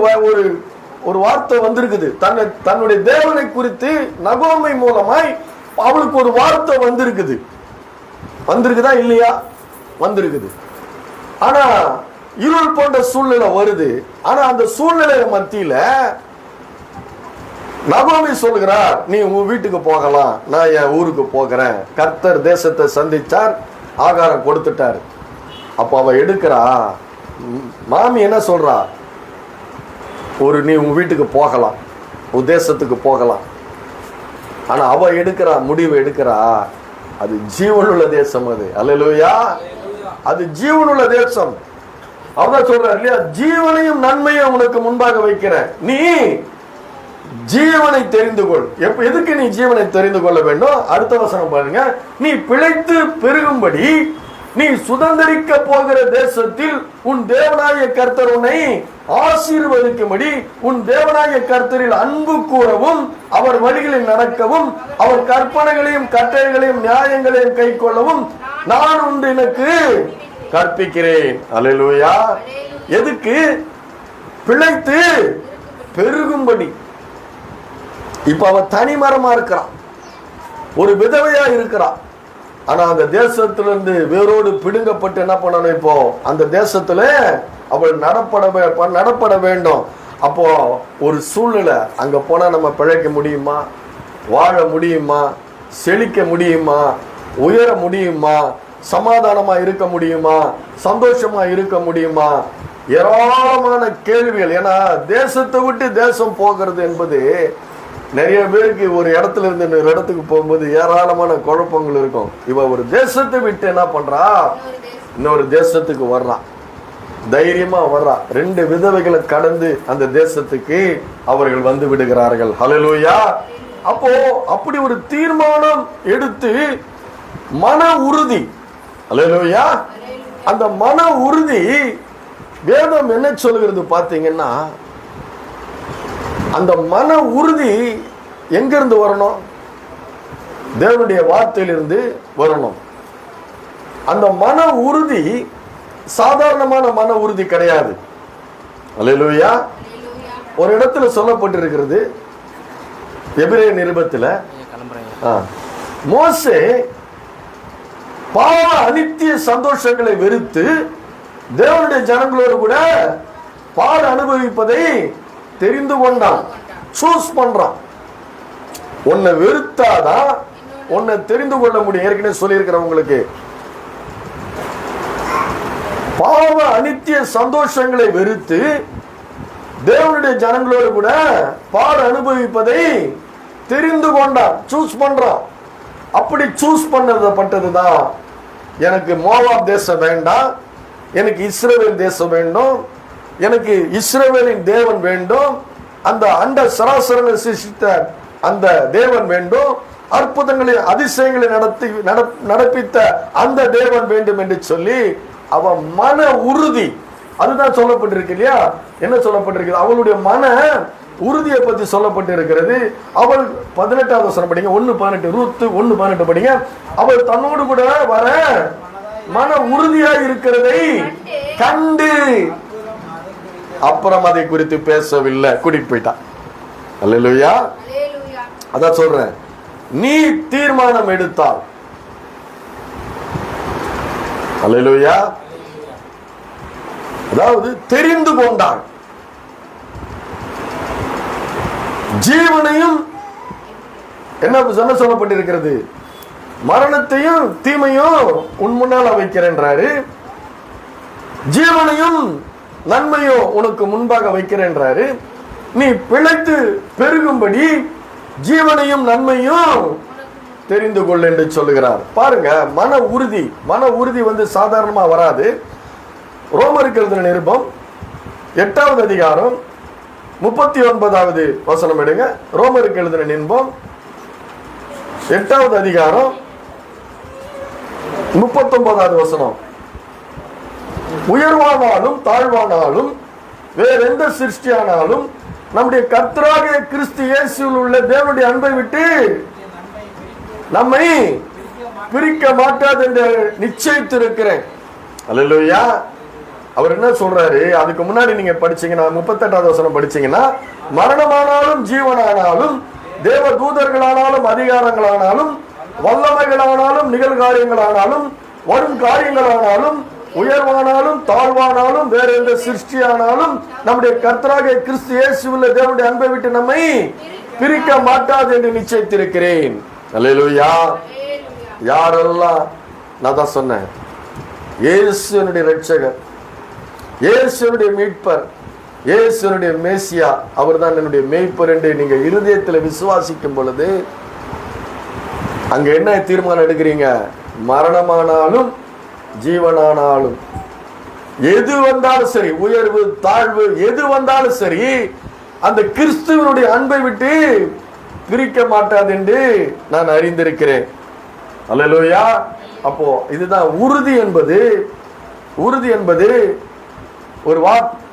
ஒரு வார்த்தை வந்திருக்குது. தன்னுடைய தேவனை குறித்து நகோமி மூலமாய் அவளுக்கு ஒரு வார்த்தை வந்திருக்குதா இல்லையா? வந்திருக்குது. ஆனா இருள் போன்ற சூழ்நிலை வருது. ஆனா அந்த சூழ்நிலை மத்தியில நகோமி சொல்லுகிறார், நீ உன் வீட்டுக்கு போகலாம், நான் என் ஊருக்கு போகிறேன். கர்த்தர் தேசத்தை சந்திச்சார், ஆகாரம் கொடுத்துட்டார். அப்ப அவ எடுக்கிறா. மாமி என்ன சொல்றா? நீ உன் வீட்டுக்கு போகலாம், உன் தேசத்துக்கு போகலாம். ஆனா அவ எடுக்கிறா, முடிவு எடுக்கிறா. அது ஜீவனுள்ள தேசம். அது அல்லேலூயா, அது ஜீவனுள்ள தேசம். அவதான் சொல்றார் இல்லையா, ஜீவனையும் நன்மையும் உனக்கு முன்பாக வைக்கிறேன், நீ ஜீவனை தெரிந்து கொள். எதுக்கு நீ ஜீவனை தெரிந்து கொள்ள வேண்டும்? அடுத்த வசனம் பாருங்க. நீ பிழைத்து பெருகும்படி நீ சுதந்திரிக்க போகிற தேசத்தில் உன் தேவனாகிய கர்த்தர் உன்னை ஆசீர்வதிக்கும்படி உன் தேவனாகிய கர்த்தரில் அன்பு கூறவும் அவர் வழிகளில் நடக்கவும் அவர் கற்பனைகளையும் கட்டளைகளையும் நியாயங்களையும் கை கொள்ளவும் நான் உண்டு எனக்கு கற்பிக்கிறேன். அல்லேலூயா. எதுக்கு? பிழைத்து பெருகும்படி. இப்ப அவ தனிமரமா இருக்கிறான், ஒரு விதவையா இருக்கிறான். ஆனா அந்த தேசத்திலிருந்து வேரோடு பிடுங்கப்பட்டு என்ன பண்ணணும்? இப்போ அந்த தேசத்துல அவள் நடப்பட வேண்டும். அப்போ ஒரு சூழ்நிலை, அங்க போனா நம்ம பிழைக்க முடியுமா? வாழ முடியுமா? செழிக்க முடியுமா? உயர முடியுமா? சமாதானமா இருக்க முடியுமா? சந்தோஷமா இருக்க முடியுமா? ஏராளமான கேள்விகள். ஏன்னா தேசத்தை விட்டு தேசம் போகிறது என்பது நிறைய பேருக்கு ஒரு இடத்துல இருந்து இன்னொரு இடத்துக்கு போகும்போது ஏராளமான குழப்பங்கள் இருக்கும். இவ ஒரு தேசத்தை விட்டு என்ன பண்றா? இன்னொரு தேசத்துக்கு வர்றா, தைரியமா வர்றா. 2 விதவைகளை கடந்து அந்த தேசத்துக்கு அவர்கள் வந்து விடுகிறார்கள். ஹல்லேலூயா. அப்போ அப்படி ஒரு தீர்மானம் எடுத்து மன உறுதி. ஹல்லேலூயா. அந்த மன உறுதி வேதம் என்ன சொல்லுகிறது பாத்தீங்கன்னா, அந்த மன உறுதி எங்கிருந்து வரணும்? தேவனுடைய வார்த்தையிலிருந்து வரணும். அந்த மன உறுதி சாதாரணமான மன உறுதி கிடையாது. அல்லேலூயா. ஒரு இடத்துல சொல்லப்பட்டிருக்கிறது, எபிரேய நிருபத்தில், மோசே பாவ அனித்திய சந்தோஷங்களை வெறுத்து தேவனுடைய ஜனங்களோடு கூட பாட அனுபவிப்பதை தெரிந்து கொண்டான். சூஸ் பண்றான். உன்னை வெறுத்தாதான் உன்னை தெரிந்து கொள்ள முடியும். ஏற்கனவே சொல்லியிருக்கிறவங்களுக்கு பாவ அனித்திய சந்தோஷங்களை வெறுத்து தேவனுடைய ஜனங்களோடு கூட பாட அனுபவிப்பதை தெரிந்து கொண்டான். சூஸ் பண்றான். அப்படி சூஸ் பண்ணப்பட்டதுதான், எனக்கு மோவாப் தேசம் வேண்டாம், எனக்கு இஸ்ரவேல் தேசம் வேண்டும், எனக்கு இஸ்ரவேலின் தேவன் வேண்டும், அந்த அண்ட சராசரங்களை சிருஷ்டித்த அந்த தேவன் வேண்டும், அற்புதங்களை அதிசயங்களை நடப்பித்த அந்த தேவன் வேண்டும் என்று சொல்லி அவன் மன உறுதி. அதுதான் சொல்லப்பட்டிருக்கு இல்லையா? என்ன சொல்லப்பட்டிருக்கு? அவளுடைய மன உறுதியை பற்றி சொல்லப்பட்டிருக்கிறது. அவள் 18வது வசனம் படிங்க, 1:18, ரூத்து 1:18 படிங்க. அவள் தன்னோடு கூட வர மன உறுதியாக இருக்கிறதை கண்டு அப்புறம் அதை குறித்து பேசவில்லை, கூட்டிட்டு போயிட்டான். அல்லேலூயா. அதான் சொல்றேன், நீ தீர்மானம் எடுத்தால், அல்லேலூயா, அதாவது தெரிந்து கொண்டான், ஜீவனையும் என்ன சொல்லப்பட்டிருக்கிறது, மரணத்தையும் தீமையும் உன் முன்னால வைக்கிறேன்றாரு, ஜீவனையும் நன்மையோ உனக்கு முன்பாக வைக்கிறேன்றாரு. நீ பிழைத்து பெருகும்படி ஜீவனையும் நன்மையும் தெரிந்து கொள் என்று சொல்லுகிறார். பாருங்க, மன உறுதி சாதாரணமா வராது. ரோமருக்கு எழுதின நிருபம் 8வது அதிகாரம் 39வது வசனம் எடுங்க. ரோமருக்கு எழுதின நிருபம் 8வது அதிகாரம் 39வது வசனம். உயர்வானாலும் தாழ்வானாலும் வேற எந்த சிருஷ்டியானாலும் நம்முடைய கர்த்தராகிய கிறிஸ்து இயேசுவில் உள்ள தேவனுடைய அன்பை விட்டு நம்மை பிரிக்க மாட்டாது என்று நிச்சயித்திருக்கிறேன். அல்லேலூயா. அவர் என்ன சொல்றாரு, அதுக்கு முன்னாடி நீங்க படிச்சீங்கன்னா 38வது வசனம் படிச்சீங்கன்னா, மரணமானாலும் ஜீவனானாலும் தேவ தூதர்களானாலும் அதிகாரங்களானாலும் வல்லமைகளானாலும் நிகழ்காரியங்களானாலும் வரும் காரியங்களானாலும் உயர்வானாலும் தாழ்வானாலும் வேற எந்த சிருஷ்டியானாலும் நம்முடைய கர்த்தராகிய கிறிஸ்து இயேசுவுள்ள தேவனுடைய அன்பை விட்டு நம்மை பிரிக்க மாட்டாது என்று நிச்சயித்திருக்கிறேன். அல்லேலூயா. யாரெல்லாம், நான் தான் சொன்னேன், இயேசுனுடைய இரட்சகர், இயேசுனுடைய மீட்பர், இயேசுனுடைய மேசியா, அவர் தான் என்னுடைய மேய்ப்பர் என்று நீங்க இருதயத்தில் விசுவாசிக்கும் பொழுது அங்க என்ன தீர்மானம் எடுக்கிறீங்க? மரணமானாலும் ஜீவனானாலும் எது வந்தாலும் சரி, உயர்வு தாழ்வு எது வந்தாலும் சரி, அந்த கிறிஸ்துவனுடைய அன்பை விட்டு பிரிக்க மாட்டாது என்று நான் அறிந்திருக்கிறேன். அல்லேலூயா. அப்போ இதுதான் உறுதி என்பது. உறுதி என்பது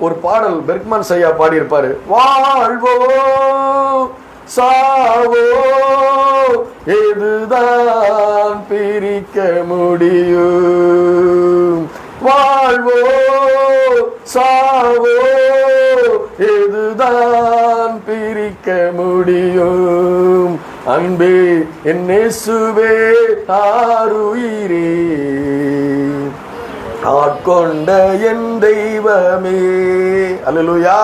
ஒரு பாடல் பெர்க்மன் ஐயா பாடியிருப்பாரு. வாழ்வோ சாவோ எதுதான் பிரிக்க முடியும், வாழ்வோ சாவோ எதுதான் பிரிக்க முடியும், அன்பே என் இயேசுவே ஆருயிரே ஆட்கொண்ட என் தெய்வமே. அல்லேலூயா.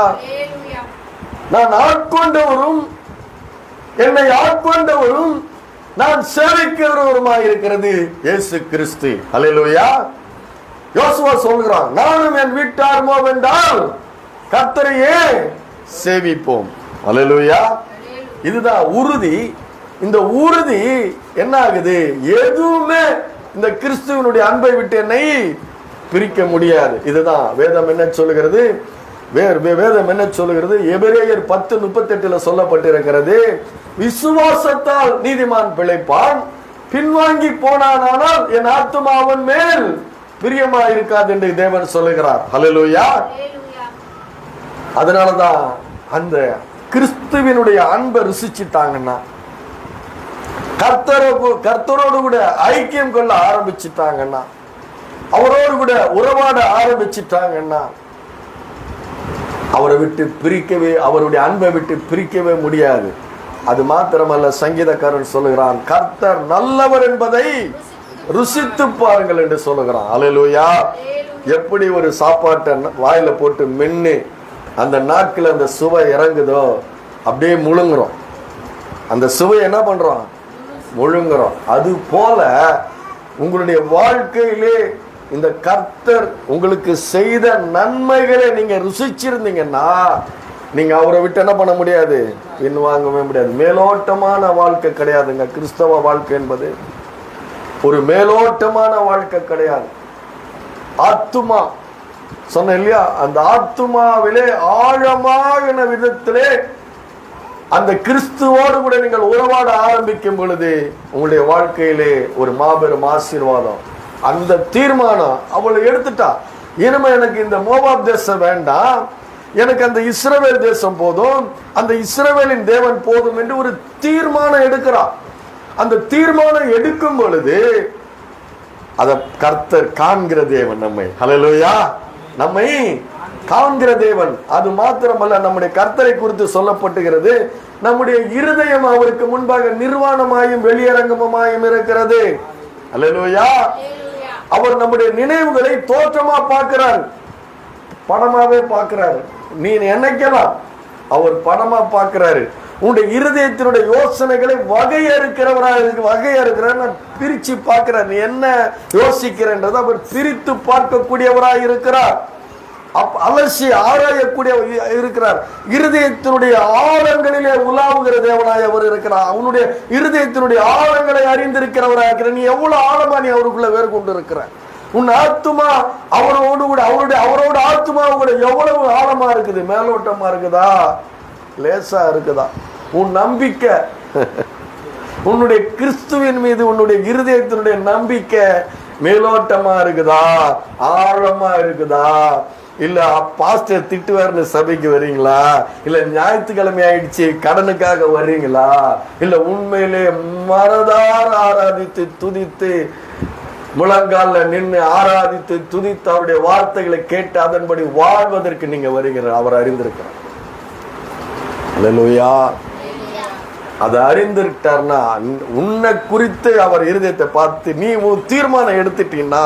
நான் ஆட்கொண்டவரும் என்னை ஆட்கொண்டவரும் நான் சேவிக்கிறவருமாய் இருக்கிறது இயேசு கிறிஸ்து. அல்லேலூயா. யோசுவா சொல்கிறான், நானும் என் வீட்டார் என்றால் கர்த்தரையே சேவிப்போம். அல்லேலூயா. இதுதான் உறுதி. இந்த உறுதி என்ன ஆகுது? எதுவுமே இந்த கிறிஸ்துவனுடைய அன்பை விட்டு என்னை பிரிக்க முடியாது. இதுதான் வேதம் என்ன சொல்லுகிறது? வேதம் என்ன சொல்லுகிறது? எபிரேயர் 10:38 சொல்லப்பட்டிருக்கிறது, விசுவாசத்தால் நீதிமான் பிழைப்பான், பின்வாங்கி போனானால் என் ஆத்துமா அவன் மேல் பிரியமா இருக்காது என்று தேவன் சொல்லுகிறார். ஹல்லேலூயா. அதனாலதான் அந்த கிறிஸ்துவினுடைய அன்பை ருசிச்சுட்டாங்கன்னா, கர்த்தரோடு கூட ஐக்கியம் கொள்ள ஆரம்பிச்சுட்டாங்கன்னா, அவரோடு கூட உறவாட ஆரம்பிச்சுட்டாங்கன்னா, அவரை விட்டு பிரிக்கவே, அவருடைய அன்பை விட்டு பிரிக்கவே முடியாது. அது மாத்திரமல்ல, சங்கீதக்காரன் சொல்லுகிறான், கர்த்தர் நல்லவர் என்பதை ருசித்து பாருங்கள் என்று சொல்லுகிறான். அல்லேலூயா. எப்படி ஒரு சாப்பாட்டை வாயில போட்டு மென்னு அந்த நாக்கில் அந்த சுவை இறங்குதோ அப்படியே முழுங்குறோம். அந்த சுவை என்ன பண்றோம்? முழுங்குறோம். அது போல உங்களுடைய வாழ்க்கையிலே இந்த கர்த்தர் உங்களுக்கு செய்த நன்மைகளை நீங்க ருசிச்சிருந்தீங்கன்னா, நீங்க அவரை விட்டு என்ன பண்ண முடியாது? பின்வாங்கவே முடியாது. மேலோட்டமான வாழ்க்கை கிடையாதுங்க கிறிஸ்தவ வாழ்க்கை என்பது. ஒரு மேலோட்டமான வாழ்க்கை கிடையாது. ஆத்துமா சொன்ன இல்லையா, அந்த ஆத்துமாவிலே ஆழமான விதத்திலே அந்த கிறிஸ்துவோடு கூட நீங்கள் உறவாட ஆரம்பிக்கும் பொழுது உங்களுடைய வாழ்க்கையிலே ஒரு மாபெரும் ஆசீர்வாதம். அந்த தீர்மானம் அவளை எடுத்துட்டா, இனிமே எனக்கு இந்த மோவாப் தேசம் வேண்டாம், எனக்கு அந்த இஸ்ரவேல் தேசம் போதும், அந்த இஸ்ரவேலின் தேவன் போதும் என்று ஒரு தீர்மானம் எடுக்கிறார். அந்த தீர்மானம் எடுக்கும் பொழுது அத கர்த்தர் காண்கிற தேவன் நம்மை. ஹல்லேலூயா. நம்மை காண்கிற தேவன். அது மாத்திரமல்ல, நம்முடைய கர்த்தரை குறித்து சொல்லப்பட்டுகிறது, நம்முடைய இருதயம் அவருக்கு முன்பாக நிர்வாணமாயும் வெளியரங்கமாயும் இருக்கிறது. அல்லேலூயா. அவர் நம்முடைய நினைவுகளை தோற்றமா பார்க்கிறார், படமாவே பார்க்கிறார். நீ நினைக்கலாம், அவர் படமா பார்க்கிறாரு. உன்னுடைய இருதயத்தினுடைய யோசனைகளை வகையறுக்கிறார், பிரிச்சு பார்க்கிறார். நீ என்ன யோசிக்கிறன்றதை அவர் பிரித்து பார்க்கக்கூடியவராய் இருக்கிறார். அலசி ஆராயக்கூடிய இருக்கிறார். இருதயத்தினுடைய ஆழங்களிலே உலாவுகிற தேவனாய் அவர் இருக்கிறார். அவனுடைய இருதயத்தினுடைய ஆழங்களை அறிந்திருக்கிறவராக இருக்கிற. நீ எவ்வளவு ஆழமா நீ அவருக்குள்ள வேறு கொண்டு இருக்கிற. உன் ஆத்துமா அவரோடு கூட அவரோட ஆத்துமா கூட எவ்வளவு ஆழமா இருக்குது? மேலோட்டமா இருக்குதா, லேசா இருக்குதா? உன் நம்பிக்கை, உன்னுடைய கிறிஸ்துவின் மீது உன்னுடைய இருதயத்தினுடைய நம்பிக்கை மேலோட்டமா இருக்குதா, ஆழமா இருக்குதா? இல்ல பாஸ்டர் திட்டுவார்னு சபைக்கு வர்றீங்களா? இல்ல ஞாயிற்றுக்கிழமை ஆயிடுச்சு கடனுக்காக வர்றீங்களா? இல்ல உண்மையிலே மனதார ஆராதித்து துதித்து முழங்கால நின்று ஆராதித்து துதித்து அவருடைய வார்த்தைகளை கேட்டு அதன்படி வாழ்வதற்கு நீங்க வருகிறார். அவர் அறிந்திருக்கிறார். அல்லேலூயா. அதை அறிந்திருக்கார்னா உன்னை குறித்து அவர் இருதயத்தை பார்த்து நீ தீர்மானம் எடுத்துட்டீங்கன்னா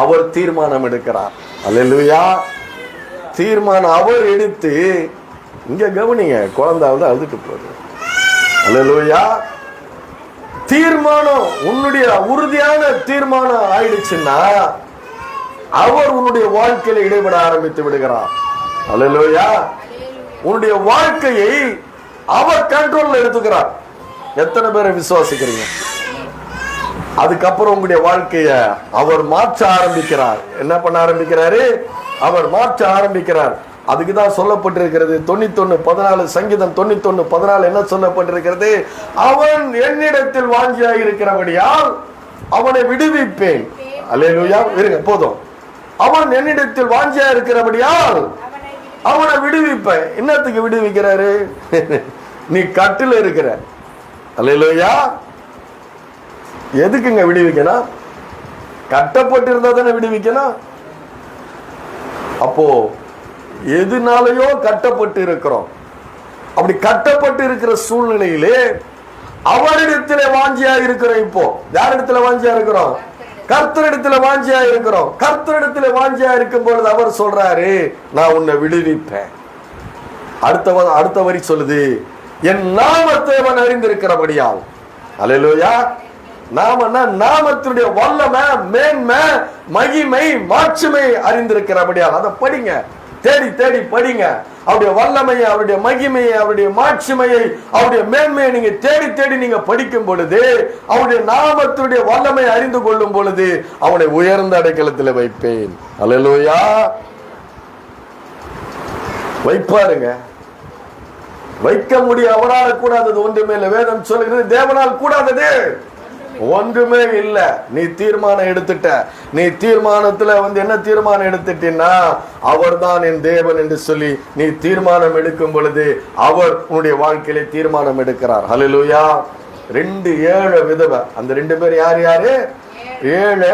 அவர் தீர்மானம் எடுக்கிறார். அல்லேலூயா. தீர்மானம் அவர் எடுத்து இங்க கவனிங்க, குழந்தாவது அழுதுட்டு போகுது. அல்லேலூயா. தீர்மானம் உன்னுடைய உறுதியான தீர்மானம் ஆயிடுச்சுன்னா அவர் உன்னுடைய வாழ்க்கையில இடைபெற ஆரம்பித்து விடுகிறார். அல்லேலூயா. உன்னுடைய வாழ்க்கையை அவர் கண்ட்ரோல்ல எடுத்துக்கிறார். எத்தனை பேரை விசுவாசிக்கிறீங்க? அதுக்கப்புறம் உங்களுடைய வாழ்க்கைய அவர் மாற்ற ஆரம்பிக்கிறார். என்ன பண்ண ஆரம்பிக்கிறாரு? அவர் மாற்ற ஆரம்பிக்கிறார். அதுக்குதான் சொல்லப்பட்டிருக்கிறது 91:14 சங்கீதம் 91:14 என்ன சொல்லப்பட்டிருக்கிறது? அவன் என்னிடத்தில் வாஞ்சியாய் இருக்கிறபடியால் அவனை விடுவிப்பேன். அல்லேலூயா. இருங்க போதும். அவன் என்னிடத்தில் வாஞ்சியா இருக்கிறபடியால் அவனை விடுவிப்பேன். என்னத்துக்கு விடுவிக்கிறாரு? நீ கட்டில இருக்கிற. அல்லேலூயா. எதுக்குங்க விடுவிக்கணும்? கட்டப்பட்டு இருந்தா தானே விடுவிக்கணும். அப்போ எதுனாலையோ கட்டப்பட்டு இருக்கிறோம். அப்படி கட்டப்பட்டு இருக்கிற சூழ்நிலையிலே அவரிடத்திலே வாஞ்சியா இருக்கிறோம். இப்போ யாரிடத்துல வாஞ்சியா இருக்கிறோம்? கர்த்தரிடத்துல வாஞ்சியா இருக்கிறோம். கர்த்தரிடத்துல வாஞ்சியா இருக்கும் பொழுது அவர் சொல்றாரு, நான் உன்னை விடுவிப்பேன். அடுத்த வரி சொல்லுது, என் நாமத்தை அவன் அறிந்திருக்கிறபடியால். அல்லேலூயா. நாமன்னா நாமத்தினுடைய வல்லமை, மேன்மை, மகிமை, மாட்சிமை அறிந்திருக்கிறபடியால். அதை படிங்க, தேடி தேடி படிங்க. அவருடைய வல்லமையை, அவருடைய மகிமையை, அவருடைய மாட்சிமையை, அவருடைய மேன்மையை நீங்க தேடி தேடி நீங்க படிக்கும் பொழுது, அவருடைய நாமத்தினுடைய வல்லமையை அறிந்து கொள்ளும் பொழுது அவனை உயர்ந்த அடைக்கலத்தில் வைப்பேன். அல்லேலூயா. வைப்பாருங்க. வைக்க முடியும். அவரால் கூடாதது ஒன்றுமே இல்லை. வேதம் சொல்லுகிறது தேவனால் கூடாதது ஒன்றுமே இல்ல. நீ தீர்மானம் எடுத்துட்ட. நீ தீர்மானத்துல என்ன தீர்மானம் எடுத்துட்டீன்னா அவர் தான் என் தேவன் என்று சொல்லி நீ தீர்மானம் எடுக்கும் பொழுது அவர் உன்னுடைய வாழ்க்கையில தீர்மானம் எடுக்கிறார். ஹல்லேலூயா. 2 ஏழை விதவை. அந்த 2 பேர் யார் யாரு? 7